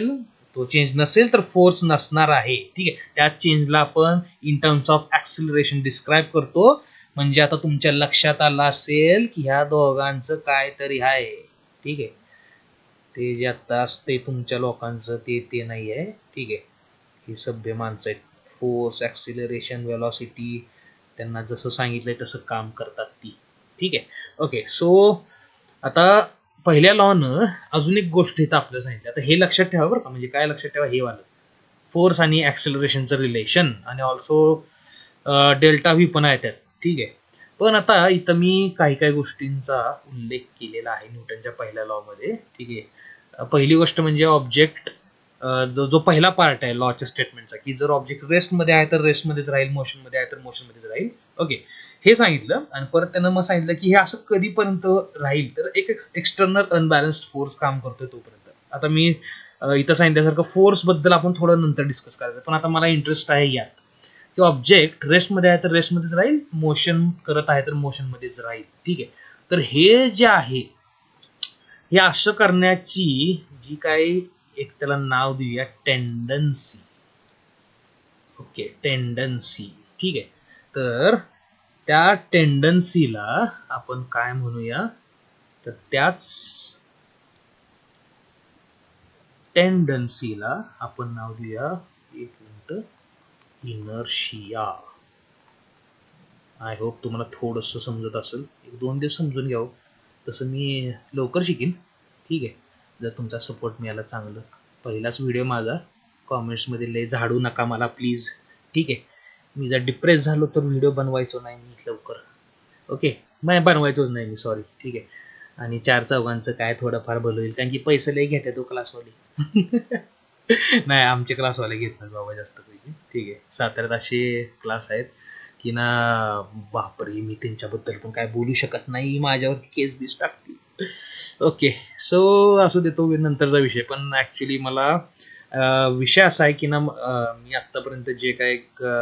Speaker 1: तो चेंज नसेल तर फोर्स नसणार आहे. ठीक आहे. त्या चेंजला आपण in terms of acceleration describe करतो. म्हणजे आता तुमच्या लक्षात आलं असेल की ह्या दोघांचं काहीतरी आहे. ठीक आहे. ते जे आता असते तुमच्या लोकांचं ते नाही आहे. ठीक आहे. ही सभ्य माणसं आहेत. फोर्स, ऍक्सिलरेशन, वेलॉसिटी त्यांना जसं सांगितलंय तसं काम करतात ती. ठीक आहे. ओके. सो आता पहिल्या लॉनं अजून एक गोष्ट इथं आपल्याला सांगितलं. आता हे लक्षात ठेवा बरं का. म्हणजे काय लक्षात ठेवा, हे वालं फोर्स आणि ऍक्सिलरेशनचं रिलेशन आणि ऑल्सो डेल्टा व्ही पण आहे त्यात. ठीक आहे. पण आता इथं मी काही काही गोष्टींचा उल्लेख केलेला आहे न्यूटनच्या पहिल्या लॉ मध्ये. ठीक आहे. पहिली गोष्ट म्हणजे ऑब्जेक्ट, जो पहिला पार्ट आहे लॉच्या स्टेटमेंटचा, की जर ऑब्जेक्ट रेस्टमध्ये आहे तर रेस्टमध्येच राहील, मोशनमध्ये आहे तर मोशनमध्येच राहील. ओके. हे सांगितलं आणि परत त्यानं मग सांगितलं की हे असं कधीपर्यंत राहील तर एक एक्सटर्नल अनबॅलन्स्ड फोर्स काम करतोय तोपर्यंत. आता मी इथं सांगितल्यासारखं फोर्स बद्दल आपण थोडं नंतर डिस्कस करायचं, पण आता मला इंटरेस्ट आहे यात की ऑब्जेक्ट रेस्टमध्ये आहे तर रेस्टमध्येच राहील, मोशन करत आहे तर मोशनमध्येच राहील. ठीक आहे. तर हे जे आहे हे असं करण्याची जी काही एक त्याला नाव देऊया टेंडन्सी. ओके. टेंडन्सी. ठीक आहे. तर त्या टेंडन्सीला आपण काय म्हणूया, तर त्याच टेंडन्सीला आपण नाव देऊया, एक मिनिट, इनर्शिया. आय होप तुम्हाला थोडंसं समजत असेल. एक 2 दिवस समजून घ्यावं, तसं मी लवकर शिकीन. ठीक आहे. जर तुमचा सपोर्ट मिळाला चांगलं. पहिलाच व्हिडिओ माझा, कॉमेंट्समध्ये लय झाडू नका मला प्लीज. ठीक आहे. मी जर डिप्रेस झालो तर व्हिडिओ बनवायचो नाही मी लवकर. ओके. नाही बनवायचोच नाही मी, सॉरी. ठीक आहे. आणि 4 चौघांचं काय थोडंफार भलं होईल, कारण की पैसे लय घेते तो क्लासवाले. नाही, आमचे क्लासवाले घेत नाही बाबा जास्त पैकी. ठीक आहे. साताऱ्यात असे क्लास आहेत की ना, बापरे, मी त्यांच्याबद्दल पण काय बोलू शकत नाही, माझ्यावरती केस बीस टाकतील. ओके. सो असू देतो नंतरचा विषय. पण ॲक्च्युली मला विषय असा आहे की ना, मी आत्तापर्यंत जे काय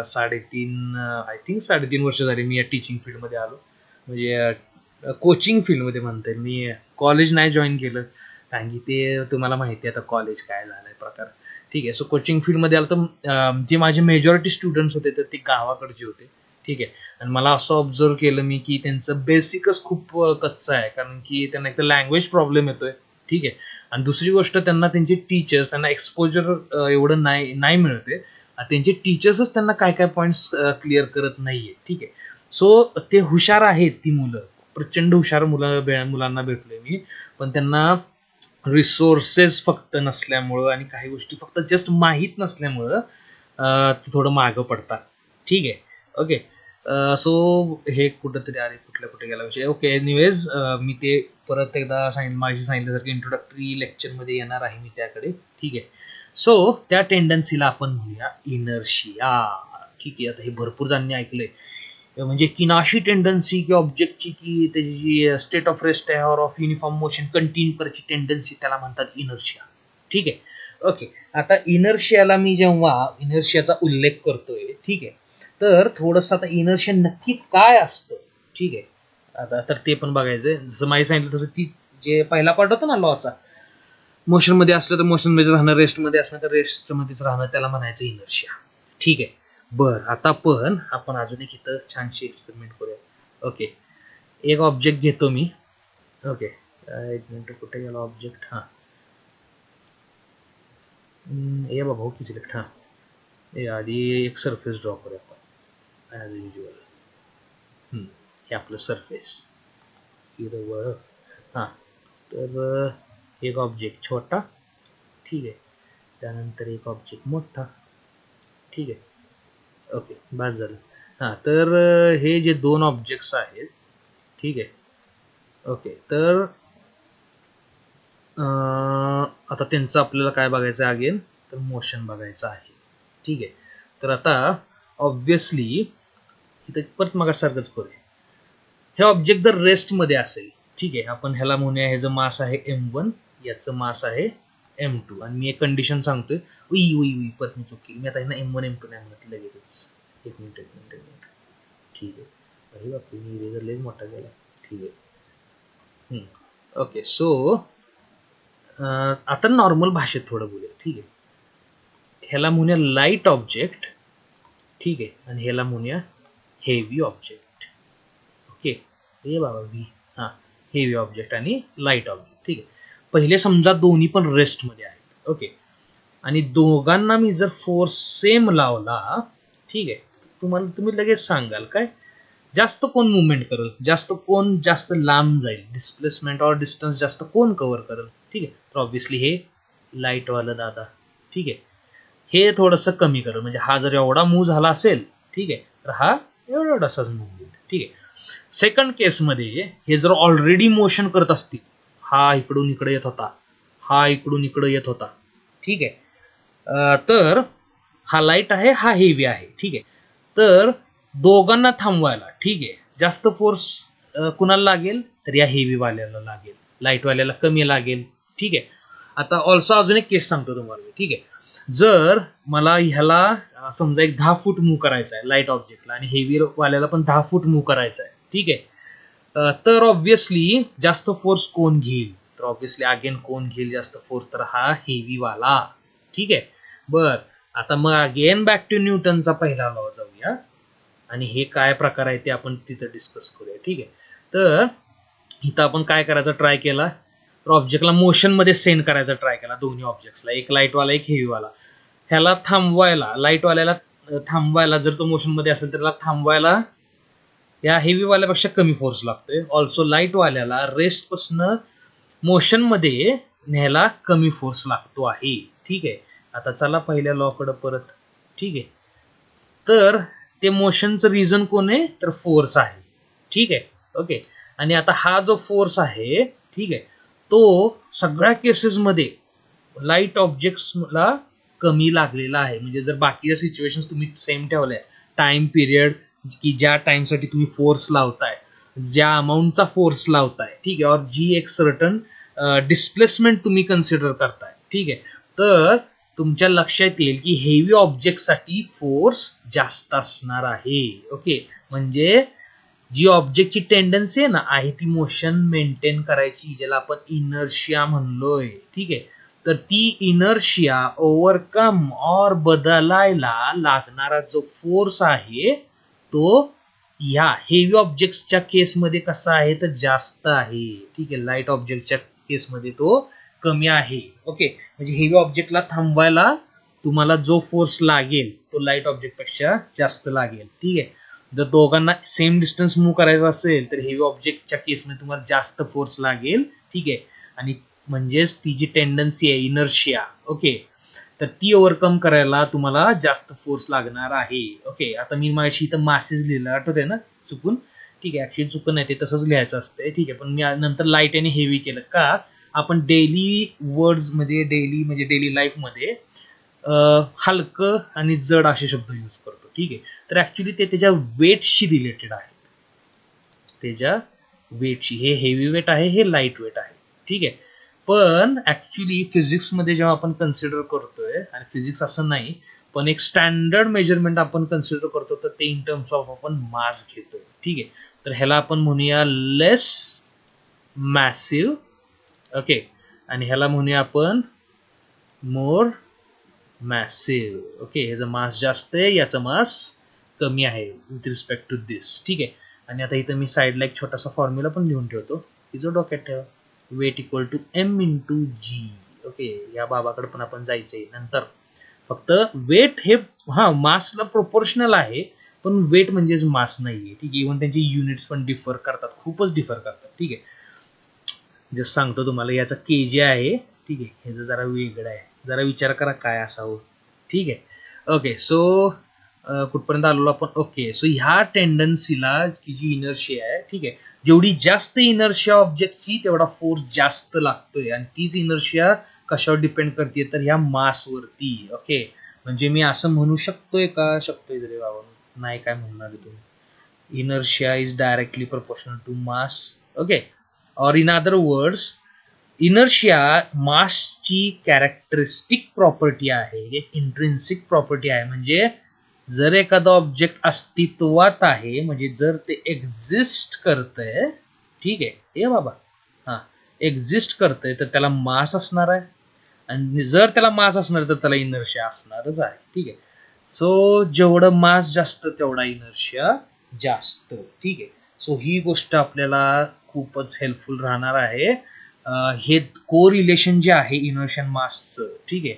Speaker 1: 3.5 आय थिंक 3.5 वर्ष झाले मी या टीचिंग फील्डमध्ये आलो. म्हणजे कोचिंग फील्डमध्ये म्हणता येईल. मी कॉलेज नाही जॉईन केलं, कारण की ते तुम्हाला माहिती आहे आता कॉलेज काय झालंय प्रकार. ठीक आहे. सो कोचिंग फील्डमध्ये आलं तर जे माझे मेजॉरिटी स्टुडंट्स होते तर ते गावाकडचे होते. ठीक आहे. आणि मला असं ऑब्झर्व केलं मी की त्यांचं बेसिकच खूप कच्चं आहे, कारण की त्यांना एक तर लँग्वेज प्रॉब्लेम येतोय. ठीक आहे. आणि दुसरी गोष्ट, त्यांना त्यांचे टीचर्स, त्यांना एक्सपोजर एवढं नाही मिळते. त्यांचे टीचर्सच त्यांना काय काय पॉईंट्स क्लिअर करत नाहीये. ठीक आहे. सो ते हुशार आहेत ती मुलं, प्रचंड हुशार मुलांना भेटलोय मी, पण त्यांना रिसोर्सेस फक्त नसल्यामुळं आणि काही गोष्टी फक्त जस्ट माहीत नसल्यामुळं ते थोडं मागं पडतात. ठीक आहे. ओके. सो हे कुठंतरी आले, कुठे गेला विषय. ओके. एनिवेज, मी ते परत एकदा माझी सांगितल्यासारखं इंट्रोडक्टरी लेक्चरमध्ये येणार आहे मी त्याकडे. ठीक आहे. सो त्या टेंडन्सीला आपण म्हणूया इनर्शिया. ठीक आहे. आता हे भरपूर जणांनी ऐकलंय, म्हणजे किनाशी टेंडन्सी की ऑब्जेक्टची की त्याची जी स्टेट ऑफ रेस्ट आहे और ऑफ युनिफॉर्म मोशन कंटिन्यू करायची टेंडन्सी, त्याला म्हणतात इनर्शिया. ठीक आहे. ओके. आता इनर्शियाला मी जेव्हा इनर्शियाचा उल्लेख करतोय, ठीक आहे, तर थोडंसं आता इनर्शिया नक्की काय असतं. ठीक आहे. आता तर ते पण बघायचंय. जसं माहिती सांगितलं तसं ती जे पहिला पार्ट होता ना लॉचा, मोशनमध्ये असलं तर मोशनमध्ये राहणं, रेस्टमध्ये असलं तर रेस्टमध्येच राहणं, त्याला म्हणायचं इनर्शिया. ठीक आहे. बरं, आता आपण अजून एक इथं छानशी एक्सपेरिमेंट करूया. ओके. एक ऑब्जेक्ट घेतो मी. ओके. एक मिनिट, कुठे गेला ऑब्जेक्ट? हां, ये बाबा, हो की सिलेक्ट. हां, हे आधी एक सरफेस ड्रॉ करूया आपण ॲज युजल. हे आपलं सरफेस हिरवळ. हां, तर एक ऑब्जेक्ट छोटा. ठीक आहे. त्यानंतर एक ऑब्जेक्ट मोठा. ठीक आहे. ओके, बस झालं. हां, तर हे जे 2 ऑब्जेक्ट्स आहेत, ठीक आहे. ओके. तर आता त्यांचं आपल्याला काय बघायचं आहे अगेन, तर मोशन बघायचं आहे. ठीक आहे. तर आता ऑब्व्हियसली इथं परत मागासारखंच करूया. हे ऑब्जेक्ट जर रेस्टमध्ये असेल, ठीक आहे, आपण ह्याला म्हणूया, ह्याचं मास आहे m1, याचं मास आहे m2 आणि मी एक कंडिशन सांगतोय. उई उई उई परत मी चुकी, मी आता m1 m2 नाही म्हणत लगेचच. एक मिनिट. ठीक आहे. अरे बापरे, मी इरेजर लय मोठा गेला. ठीक आहे. ओके, सो आता नॉर्मल भाषेत थोडं बोलूया. ठीक आहे. ह्याला म्हणूया लाईट ऑब्जेक्ट. ठीक आहे. आणि ह्याला म्हणूया हेवी ऑब्जेक्ट. ओके. हे बाबा व्ही, हां, हेवी ऑब्जेक्ट आणि लाईट ऑब्जेक्ट. ठीक आहे. पहिले समजा दोन्ही पण रेस्टमध्ये आहेत. ओके. आणि दोघांना मी जर फोर्स सेम लावला, ठीक आहे, तुम्ही लगेच सांगाल काय जास्त कोण मुवमेंट करेल, जास्त लांब जाईल, डिस्प्लेसमेंट और डिस्टन्स जास्त कोण कव्हर करेल. ठीक आहे. तर ऑब्व्हियसली हे लाईटवालं दादा. ठीक आहे. हे थोडंसं कमी करेल, म्हणजे हा जर एवढा मूव्ह झाला असेल, ठीक आहे, तर हा एवढासाच मूव्ह होईल. ठीक आहे. सेकंड केसमध्ये हे जर ऑलरेडी मोशन करत असतील, हा इकडून इकडे येत होता, हा इकडून इकडे येत होता. ठीक आहे. तर हा लाईट आहे, हा हेवी आहे. ठीक आहे. तर दोघांना थांबवायला, ठीक आहे, जास्त फोर्स कुणाला लागेल, तर या हेवी वाल्याला लागेल, लाईट वाल्याला कमी लागेल. ठीक आहे. आता ऑल्सो अजून एक केस सांगतो तुम्हाला. ठीक आहे. जर मला ह्याला समजा एक 10 फूट मूव्ह करायचा आहे लाईट ऑब्जेक्टला, आणि हेवी वाल्याला पण 10 फूट मूव्ह करायचा आहे. ठीक आहे. तर ऑब्व्हियसली जास्त फोर्स कोण घेईल, तर ऑब्व्हियसली अगेन कोण घेईल जास्त फोर्स, तर हा हेवी वाला. ठीक आहे. बर, आता मग अगेन बॅक टू न्यूटनचा पहिला लॉ जाऊया, आणि हे काय प्रकार आहे ते आपण तिथं डिस्कस करूया. ठीक आहे. तर इथं आपण काय करायचा ट्राय केला, तर ऑब्जेक्टला मोशन मध्ये सेंड करायचा ट्राय केला, दोन्ही ऑब्जेक्ट्सला, एक लाईटवाला एक हेवीवाला. ह्याला थांबवायला, लाईटवाल्याला थांबवायला, जर तो मोशन मध्ये असेल तर त्याला थांबवायला या हेवीवाल्यापेक्षा कमी फोर्स लागतोय. ऑल्सो लाईटवाल्याला रेस्ट पासून मोशन मध्ये न्यायला कमी फोर्स लागतो आहे. ठीक आहे. आता चला पहिल्या लॉ कडे परत. ठीक आहे. तर ते मोशनचं रिझन कोण आहे, तर फोर्स आहे. ठीक आहे. ओके. आणि आता हा जो फोर्स आहे, ठीक आहे, तो सगळ्या केसेसमध्ये लाईट ऑब्जेक्ट्सला कमी लागलेला आहे. म्हणजे जर बाकीच्या सिच्युएशन तुम्ही सेम ठेवल्या, टाइम पिरियड की ज्या टाइमसाठी तुम्ही फोर्स लावताय, ज्या अमाऊंटचा फोर्स लावताय, ठीक आहे, और जी एक सर्टन डिस्प्लेसमेंट तुम्ही कन्सिडर करताय, ठीक आहे, तर तुमच्या लक्षात येईल की हेवी ऑब्जेक्टसाठी फोर्स जास्त असणार आहे. ओके. म्हणजे जी ऑब्जेक्टची टेंडन्सी आहे ती मोशन मेंटेन करायची, ज्याला आपण इनर्शिया म्हणलोय. ठीक आहे. तर ती इनर्शिया ओव्हरकम और बदलायला लागणारा जो फोर्स आहे तो ह्या हेवी ऑब्जेक्टच्या केसमध्ये कसा आहे, तर जास्त आहे. ठीक आहे. लाईट ऑब्जेक्टच्या केसमध्ये तो कमी आहे. ओके. म्हणजे हेवी ऑब्जेक्टला थांबवायला तुम्हाला जो फोर्स लागेल तो लाईट ऑब्जेक्ट पेक्षा जास्त लागेल. ठीक आहे. जर दोघांना सेम डिस्टन्स मूव्ह करायचा असेल तर हेवी ऑब्जेक्टच्या केसमध्ये तुम्हाला जास्त फोर्स लागेल. ठीक आहे. आणि म्हणजेच ती जी टेंडन्सी आहे इनर्शिया, ओके, तर ती ओव्हरकम करायला तुम्हाला जास्त फोर्स लागणार आहे. ओके. आता मी माझी इथं मासेस लिहिलं, आठवतंय ना चुकून. ठीक आहे. ऍक्च्युली चुकून नाही, ते तसंच लिहायचं असतंय. ठीक आहे. पण मी नंतर लाईट आणि हेवी केलं का, आपण डेली वर्ड्स मध्ये, डेली म्हणजे डेली लाईफ मध्ये हलकं आणि जड असे शब्द यूज करतो. ठीक आहे. तर ऍक्च्युली ते त्याच्या वेटशी रिलेटेड आहे. त्याच्या वेटशी, हे हेवी वेट आहे, हे लाईट वेट आहे. ठीक आहे. पण ऍक्च्युली फिजिक्स मध्ये जेव्हा आपण कन्सिडर करतोय, आणि फिजिक्स असं नाही पण एक स्टँडर्ड मेजरमेंट आपण कन्सिडर करतो, तर ते इन टर्म्स ऑफ आपण मास घेतोय. ठीक आहे. तर ह्याला आपण म्हणूया लेस मॅसिव्ह. ओके. आणि ह्याला म्हणूया आपण मोर मॅसिव्ह. ओके. ह्याचं मास जास्त आहे, याचं मास कमी आहे विथ रिस्पेक्ट टू दिस. ठीक आहे. आणि आता इथं मी साईडला एक छोटासा फॉर्म्युला पण लिहून ठेवतो, की जो डोक्यात ठेवा. Weight equal to M into G. Okay. या बाबाकडे पण आपण जायचंय नंतर. फक्त वेट हे मासला प्रोपोर्शनल आहे, पण वेट म्हणजेच मास नाहीये. ठीक आहे. इव्हन त्यांची युनिट्स पण डिफर करतात, खूपच डिफर करतात. ठीक आहे. जस्ट सांगतो तुम्हाला, याचा केजी आहे. ठीक आहे. ह्याचं जरा वेगळं आहे, जरा विचार करा काय असावं. ठीक आहे. ओके. सो कुठपर्यंत आलो आपण. ओके. सो ह्या टेंडन्सीला की जी इनर्शिया आहे, ठीक आहे, जेवढी जास्त इनर्शिया ऑब्जेक्टची तेवढा फोर्स जास्त लागतोय, आणि तीच इनर्शिया कशावर डिपेंड करते, तर ह्या मासवरती. ओके. म्हणजे मी असं म्हणू शकतोय का, शकतोय तरी बाबा नाही, काय म्हणणार तुम्ही, inertia is directly proportional to mass. Okay. और इन अदर वर्ड्स, इनर्शिया मासची कॅरेक्टरिस्टिक प्रॉपर्टी आहे, इंट्रिन्सिक प्रॉपर्टी आहे. म्हणजे जर एखादा ऑब्जेक्ट अस्तित्वात आहे, म्हणजे जर ते एक्झिस्ट करतंय, ठीक आहे हे बाबा, हा एक्झिस्ट करतंय, तर त्याला मास असणार आहे. आणि जर त्याला मास असणार तर त्याला इनर्शिया असणारच आहे. ठीक आहे. सो जेवढं मास जास्त तेवढा इनर्शिया जास्त. ठीक आहे. सो ही गोष्ट आपल्याला खूपच हेल्पफुल राहणार आहे. हे को रिलेशन जे आहे इनर्शियन मासचं, ठीक आहे,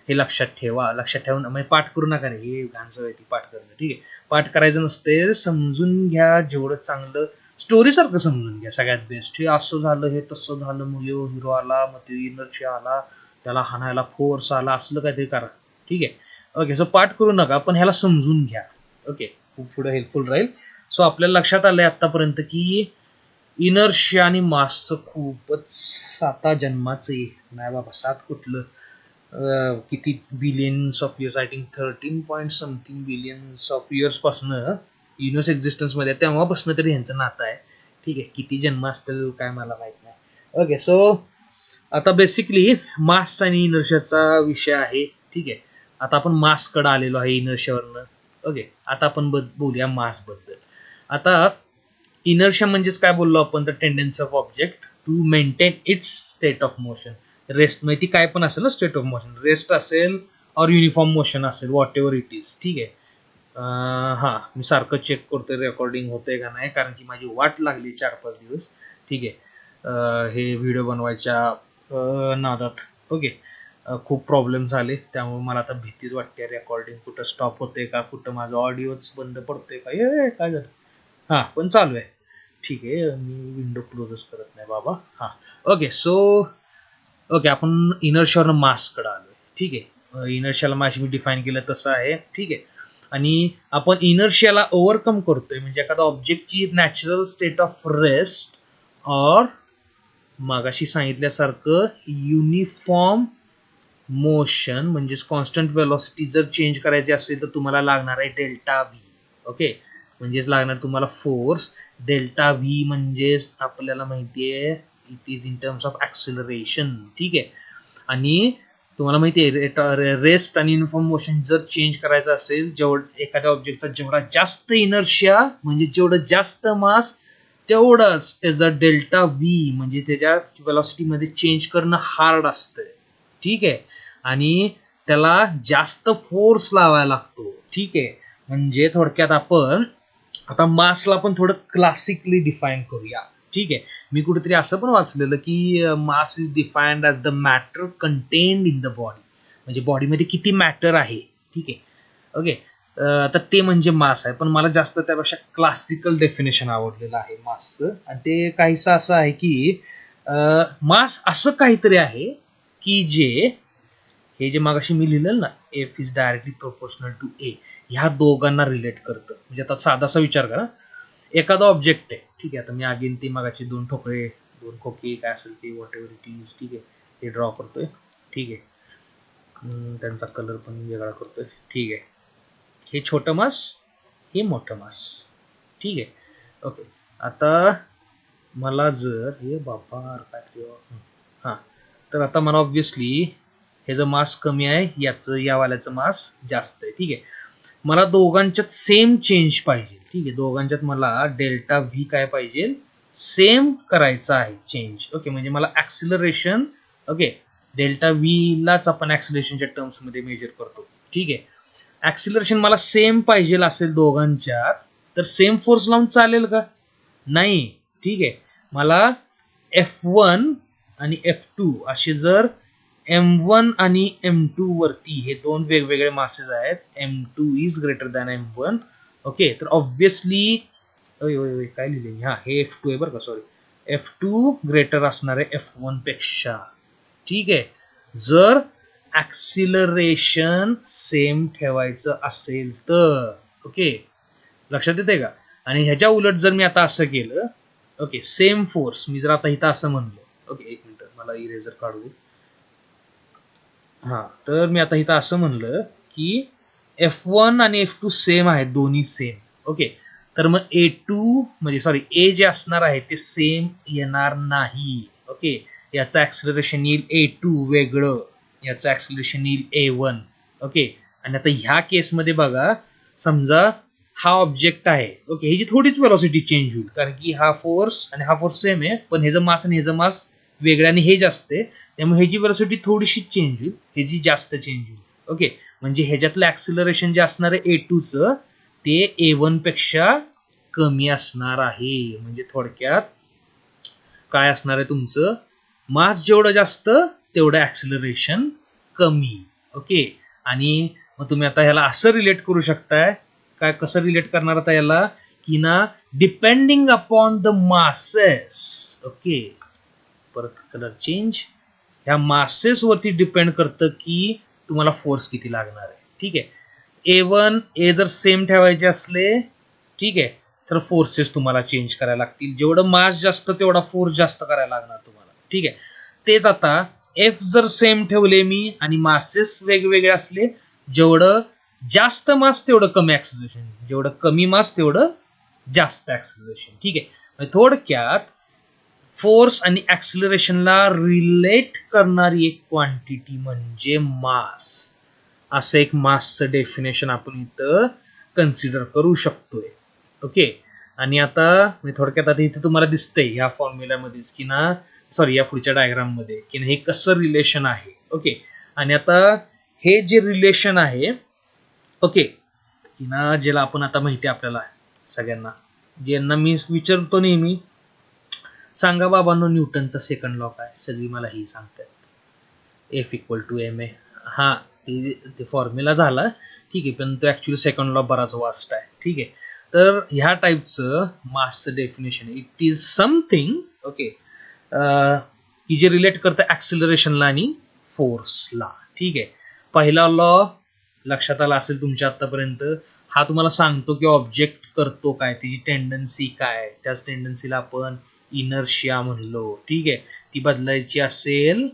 Speaker 1: हे लक्षात ठेवा. लक्षात ठेवून म्हणजे पाठ करू नका रे, हे घाणचं आहे पाठ करणं. ठीक आहे, पाठ करायचं नसते, समजून घ्या. जेवढं चांगलं स्टोरी सारखं समजून घ्या सगळ्यात बेस्ट. हे असं झालं, हे तसं झालं, मग हिरो आला, मग ते इनर्शिया आला, त्याला हाणायला फोर्स आला, असलं काहीतरी करा. ठीक आहे. ओके, सो पाठ करू नका, पण ह्याला समजून घ्या. ओके, खूप पुढे हेल्पफुल राहील. सो आपल्याला लक्षात आलंय आतापर्यंत की इनर्शिया आणि मासचं खूपच साता जन्माचं नाही बाबा, सात कुठलं, किती billions of years, I think 13 point something billions of years पासून युनिव्हर्स एक्झिस्टन्स मध्ये, तेव्हापासून तरी ह्यांचं नातं आहे. ठीक आहे, किती जन्म असतील काय मला माहित नाही. ओके, सो आता बेसिकली मास आणि इनर्शियाचा विषय आहे. ठीक आहे, आता आपण मास कडे आलेलो आहे इनर्शियावरनं. ओके, आता आपण बोलूया मास बद्दल. आता इनर्शिया म्हणजेच काय बोललो आपण, the tendency of object to maintain its state of motion. Rest म्हणजे ती काय पण असेल ना, स्टेट ऑफ मोशन, रेस्ट असेल और युनिफॉर्म मोशन असेल, व्हॉट एव्हर इट इज. ठीक आहे. हा, मी सारखं चेक करतोय रेकॉर्डिंग होतंय का नाही, कारण की माझी वाट लागली 4-5 दिवस. ठीक आहे, हे व्हिडिओ बनवायच्या नादात. ओके, खूप प्रॉब्लेम झाले, त्यामुळे मला आता भीतीच वाटते, रेकॉर्डिंग कुठं स्टॉप होते का, कुठं माझं ऑडिओच बंद पडतोय का, हे काय झालं. हा, पण चालू आहे. ठीक आहे, मी विंडो क्लोजच करत नाही बाबा. हा, ओके, सो ओके, आपण इनर्शियावरनं मासकडे आलोय. ठीक आहे, इनर्शियाला मास मी डिफाईन केलं तसं आहे. ठीक आहे, आणि आपण इनर्शियाला ओव्हरकम करतोय म्हणजे एखादा ऑब्जेक्टची नॅचरल स्टेट ऑफ रेस्ट और मागाशी सांगितल्यासारखं युनिफॉर्म मोशन म्हणजेच कॉन्स्टंट वेलॉसिटी जर चेंज करायची असेल तर तुम्हाला लागणार आहे डेल्टा व्ही. ओके, म्हणजेच लागणार तुम्हाला फोर्स. डेल्टा व्ही म्हणजेच आपल्याला माहिती आहे it is in terms of acceleration. ठीक आहे, आणि तुम्हाला माहिती आहे रेस्ट आणि युनिफॉर्म मोशन जर चेंज करायचं असेल, एखाद्या ऑब्जेक्टचा जेवढा जास्त इनर्शिया म्हणजे जेवढं जास्त मास, तेवढंच त्याचा डेल्टा व्ही म्हणजे त्याच्या वेलॉसिटीमध्ये चेंज करणं हार्ड असतं. ठीक आहे, आणि त्याला जास्त फोर्स लावायला लागतो. ठीक आहे, म्हणजे थोडक्यात आपण आता मासला पण थोडं क्लासिकली डिफाईन करूया. ठीक आहे, मी कुठेतरी असं पण वाचलेलं की mass is defined as the matter contained in the body, म्हणजे बॉडीमध्ये किती मॅटर आहे. ठीक आहे. ओके, तर ते म्हणजे मास आहे, पण मला जास्त त्यापेक्षा क्लासिकल डेफिनेशन आवडलेलं आहे मासचं, आणि ते काहीसं असं आहे की मास असं काहीतरी आहे की हे जे मागाशी मी लिहिलेलं ना, F is directly proportional to a, ह्या दोघांना रिलेट करतं. म्हणजे आता साधासा विचार करा, एखादा ऑब्जेक्ट आहे. ठीक आहे, आता मी अगेन ती मागाची दोन खोके काय असेल ते व्हॉट एव्हर इट इज. ठीक आहे, हे ड्रॉ करतोय. ठीक आहे, त्यांचा कलर पण वेगळा करतोय. ठीक आहे, हे छोटं मास, हे मोठं मास. ठीक आहे. ओके, आता मला जर हे बाबा काय, हां, तर आता मला ऑब्व्हियसली ह्याचं मास कमी आहे, या वाल्याचं मास जास्त आहे. ठीक आहे, मला दोघांच्यात सेम चेंज पाहिजे. ठीक आहे, दोघांच्यात मला डेल्टा व्ही काय पाहिजे, सेम करायचं आहे चेंज. ओके, म्हणजे मला ऍक्सिलरेशन, ओके, डेल्टा व्ही लाच आपण ऍक्सिलरेशनच्या टर्म्स मध्ये मेजर करतो. ठीक आहे, ऍक्सिलरेशन मला सेम पाहिजे असेल दोघांच्यात, तर सेम फोर्स लावून चालेल का, नाही. ठीक आहे, मला F1 आणि F2 असे जर M1 आणि M2 वरती हे दोन वेगवेगळे मासेस आहेत, M2 is greater than M1. Okay, तर ऑब्व्हियसली काय लिहिले, हा हे F2 आहे बरं का, सॉरी, F2 ग्रेटर असणार आहे F1 पेक्षा. ठीक आहे, जर ऍक्सिलरेशन सेम ठेवायचं असेल तर. ओके, लक्षात येते का. आणि ह्याच्या उलट जर मी आता असं केलं, ओके, सेम फोर्स, मी जर आता इथं असं म्हणलो, ओके एक मिनिट मला इरेजर काढू दे. हा, तर मी आता इथं असं म्हणलं की F1 आणि F2 सेम आहेत, दोन्ही सेम. ओके, तर मग A2 म्हणजे सॉरी ए जे असणार आहे ते सेम येणार नाही. ओके, याचं ऍक्सिलरेशन येईल A2 वेगळं, याचं ऍक्सिलरेशन येईल A1. ओके. आणि आता ह्या केसमध्ये बघा, समजा हा ऑब्जेक्ट आहे, ओके, ह्याची थोडीच वेलॉसिटी चेंज होईल कारण की हा फोर्स आणि हा फोर्स सेम आहे, पण ह्याचं मास आणि ह्याचं मास वेगळं आणि हे जास्त आहे, त्यामुळे ह्याची वेलॉसिटी थोडीशी चेंज होईल, ह्याची जास्त चेंज होईल. ओके. म्हणजे ह्याच्यातलं ऍक्सिलरेशन जे असणार आहे A2चं ते A1 पेक्षा कमी असणार आहे. म्हणजे थोडक्यात काय असणार आहे, तुमचं मास जेवढं जास्त तेवढं ऍक्सिलरेशन कमी. ओके. आणि मग तुम्ही आता ह्याला असं रिलेट करू शकताय, काय कसं रिलेट करणार आता याला, की ना depending upon the masses. Okay. परत कलर चेंज. ह्या मासेस वरती डिपेंड करतं की तुम्हाला फोर्स किती लागणार आहे. ठीक आहे. A1 A जर सेम ठेवायचे असले, ठीक आहे, तर फोर्सेस तुम्हाला चेंज करायला लागतील. जेवढं मास जास्त तेवढा फोर्स जास्त करायला लागणार तुम्हाला. ठीक आहे. तेच आता F जर सेम ठेवले मी आणि मासेस वेगवेगळे असले, जेवढं जास्त मास तेवढं कमी ऍक्सिलरेशन, जेवढं कमी मास तेवढं जास्त ऍक्सिलरेशन. ठीक आहे. थोडक्यात फोर्स आणि ऍक्सिलरेशनला रिलेट करणारी एक क्वांटिटी म्हणजे मास. असं एक मासचं डेफिनेशन आपण इथं कन्सिडर करू शकतोय. ओके. आणि आता थोडक्यात आता इथे तुम्हाला दिसतंय ह्या फॉर्म्युल्यामध्येच की ना, सॉरी या पुढच्या डायग्राम मध्ये की हे कसं रिलेशन आहे. ओके. आणि आता हे जे रिलेशन आहे, ओके, की ना ज्याला आपण आता माहिती आपल्याला सगळ्यांना, ज्यांना मी विचारतो नेहमी, सांगा बाबांनो न्यूटनचा सेकंड लॉ काय, सगळी मला ही सांगतात F=ma. हा ते फॉर्म्युला झाला, ठीक आहे, पण तो ऍक्च्युली सेकंड लॉ बराच वास्ट आहे. ठीक आहे. तर ह्या टाईपचं मासचं definition, it is something, okay, की जे रिलेट करतं ऍक्सिलरेशनला आणि फोर्सला. ठीक आहे. पहिला लॉ लक्षात आला असेल तुमच्या आतापर्यंत. हा तुम्हाला सांगतो की ऑब्जेक्ट करतो काय, त्याची टेंडन्सी काय, त्याच टेंडन्सीला आपण इनर्शिया म्हणलो. ठीक आहे. ती बदलायची असेल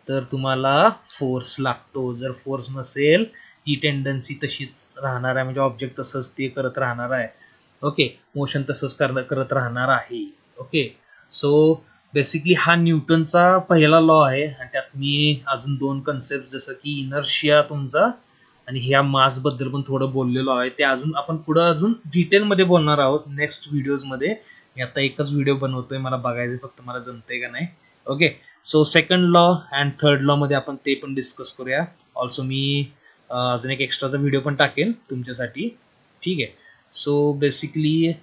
Speaker 1: तर तुम्हाला फोर्स लागतो. जर फोर्स नसेल, ती टेंडन्सी तशीच राहणार आहे, म्हणजे ऑब्जेक्ट तसंच ते करत राहणार आहे. ओके. मोशन तसंच करत राहणार आहे. ओके. सो बेसिकली हा न्यूटनचा पहिला लॉ आहे, आणि त्यात मी अजून दोन कन्सेप्ट जसं की इनर्शिया तुमचा आणि ह्या मास बद्दल पण थोडं बोललेलो आहे. ते अजून आपण पुढे अजून डिटेलमध्ये बोलणार आहोत नेक्स्ट व्हिडिओजमध्ये. मी आता एकच व्हिडिओ बनवतोय, मला बघायचं फक्त मला जमतंय का नाही. Okay. So second law and third law मध्ये आपण ते पण डिस्कस करूया. ऑल्सो मी अजून एक एक्स्ट्राचा व्हिडिओ पण टाकेन तुमच्यासाठी. ठीक आहे. सो बेसिकली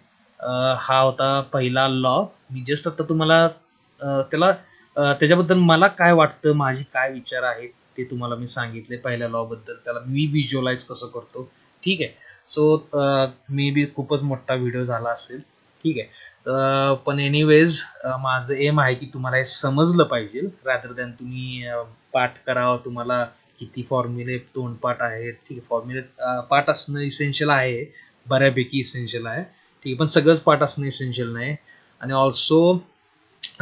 Speaker 1: हा होता पहिला लॉ. मी जस्ट आता तुम्हाला त्याच्याबद्दल मला काय वाटतं, माझे काय विचार आहेत ते तुम्हाला मी सांगितले पहिल्या लॉ बद्दल. त्याला मी व्हिज्युअलाइज कसं करतो. ठीक आहे. सो मे बी खूपच मोठा व्हिडिओ झाला असेल. ठीक आहे. पण एनिवेज माझं एम आहे की तुम्हाला हे समजलं पाहिजे, रॅदर दॅन तुम्ही पाठ करावं. तुम्हाला किती फॉर्म्युले तोंडपाठ आहेत. ठीक आहे. फॉर्म्युले पाठ असणं इसेन्शियल आहे, बऱ्यापैकी इसेन्शियल आहे. ठीक आहे. पण सगळंच पाठ असणं इसेन्शियल नाही. आणि ऑल्सो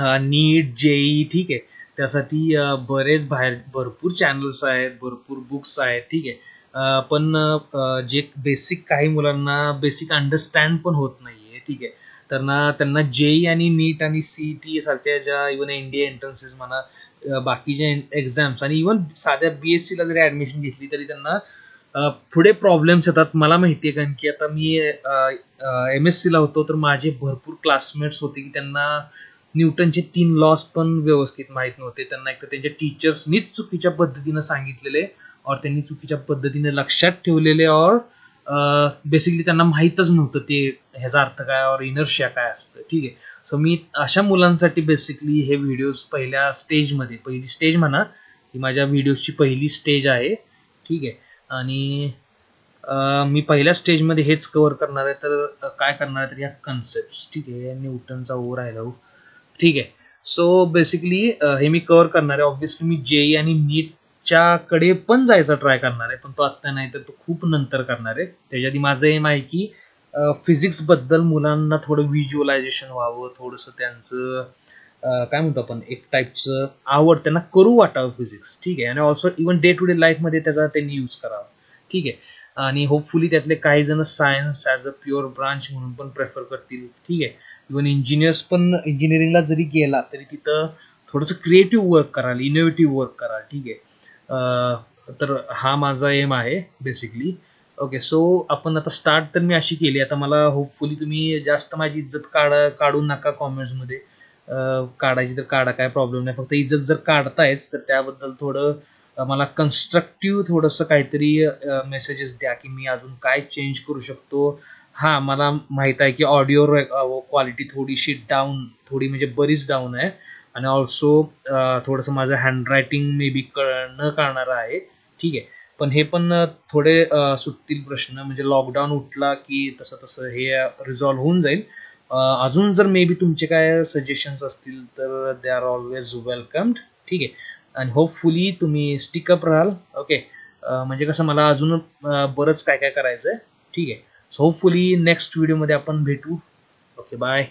Speaker 1: नीट जेई, ठीक आहे, त्यासाठी बरेच बाहेर भरपूर चॅनल्स आहेत, भरपूर बुक्स आहेत. ठीक आहे. पण जे बेसिक काही मुलांना बेसिक अंडरस्टँड पण होत नाहीये. ठीक आहे. तर ना त्यांना जेई आणि नीट आणि सीईटी सारख्या ज्या इव्हन इंडिया एंट्रन्सेस म्हणा, बाकीच्या एक्झाम्स आणि इव्हन साध्या BSc ला जरी ऍडमिशन घेतली तरी त्यांना पुढे प्रॉब्लेम्स येतात. मला माहिती आहे, कारण की आता मी MSc ला होतो, तर माझे भरपूर क्लासमेट्स होते की त्यांना न्यूटनचे 3 लॉस पण व्यवस्थित माहीत नव्हते. त्यांना एक तर त्यांच्या टीचर्सनीच चुकीच्या पद्धतीनं सांगितलेले, और त्यांनी चुकीच्या पद्धतीने लक्षात ठेवलेले, और बेसिकली त्यांना माहीतच नव्हतं ते ह्याचा अर्थ काय और इनर्शिया काय असतं. ठीक आहे. सो मी अशा मुलांसाठी बेसिकली हे व्हिडिओज पहिल्या स्टेजमध्ये, पहिली स्टेज म्हणा, ही माझ्या व्हिडिओजची पहिली स्टेज आहे. ठीक आहे. आणि मी पहिल्या स्टेजमध्ये हेच कव्हर करणार आहे. तर काय करणार आहे, तर या कन्सेप्ट, ठीक आहे, न्यूटनचा ओ राहिला. ठीक आहे. सो बेसिकली हे मी कव्हर करणार आहे. ऑब्व्हियसली मी जेई आणि नीटच्या कडे पण जायचा ट्राय करणार आहे, पण तो आत्ता नाही, तर तो खूप नंतर करणार आहे. त्याच्या आधी माझं एम आहे की फिजिक्स बद्दल मुलांना थोडं व्हिज्युअलायझेशन व्हावं, थोडंसं त्यांचं काय म्हणतो आपण, एक टाईपचं आवड त्यांना करू वाटावं फिजिक्स. ठीक आहे. आणि also even day to day लाईफमध्ये त्याचा त्यांनी यूज करावा. ठीक आहे. आणि होपफुली त्यातले काही जण science as a pure branch म्हणून पण प्रेफर करतील. ठीक आहे. इव्हन इंजिनियर्स पण इंजिनिअरिंगला जरी गेला तरी तिथं थोडंसं क्रिएटिव्ह वर्क कराल, इनोव्हेटिव्ह वर्क कराल. ठीक आहे. तर हा माझा एम आहे बेसिकली. ओके, सो आपण आता स्टार्ट तर मी अशी केली. आता मला होपफुली तुम्ही जास्त माझी इज्जत काढू नका कॉमेंट्समध्ये. काढायची तर काढा, काय प्रॉब्लेम नाही. फक्त इज्जत जर काढतायच तर त्याबद्दल थोडं मला कन्स्ट्रक्टिव्ह थोडंसं काहीतरी मेसेजेस द्या की मी अजून काय चेंज करू शकतो. हां, मला माहीत आहे की ऑडिओ क्वालिटी थोडीशी डाऊन, थोडी म्हणजे बरीच डाऊन आहे. आणि ऑल्सो थोडंसं माझं हँडरायटिंग मे बी न कळणारं आहे. ठीक आहे. पण हे पण थोडे सुटतील प्रश्न, म्हणजे लॉकडाऊन उठला की तसं तसं हे रिझॉल्व्ह होऊन जाईल. अजून जर मे बी तुमचे काय सजेशन्स असतील तर दे आर ऑलवेज वेलकम्ड. ठीक आहे. आणि होपफुली तुम्ही स्टिकअप राहाल. ओके. म्हणजे कसं मला अजून बरंच काय काय करायचं आहे. ठीक आहे. सो होपफुली नेक्स्ट व्हिडिओमध्ये आपण भेटू. Okay, bye.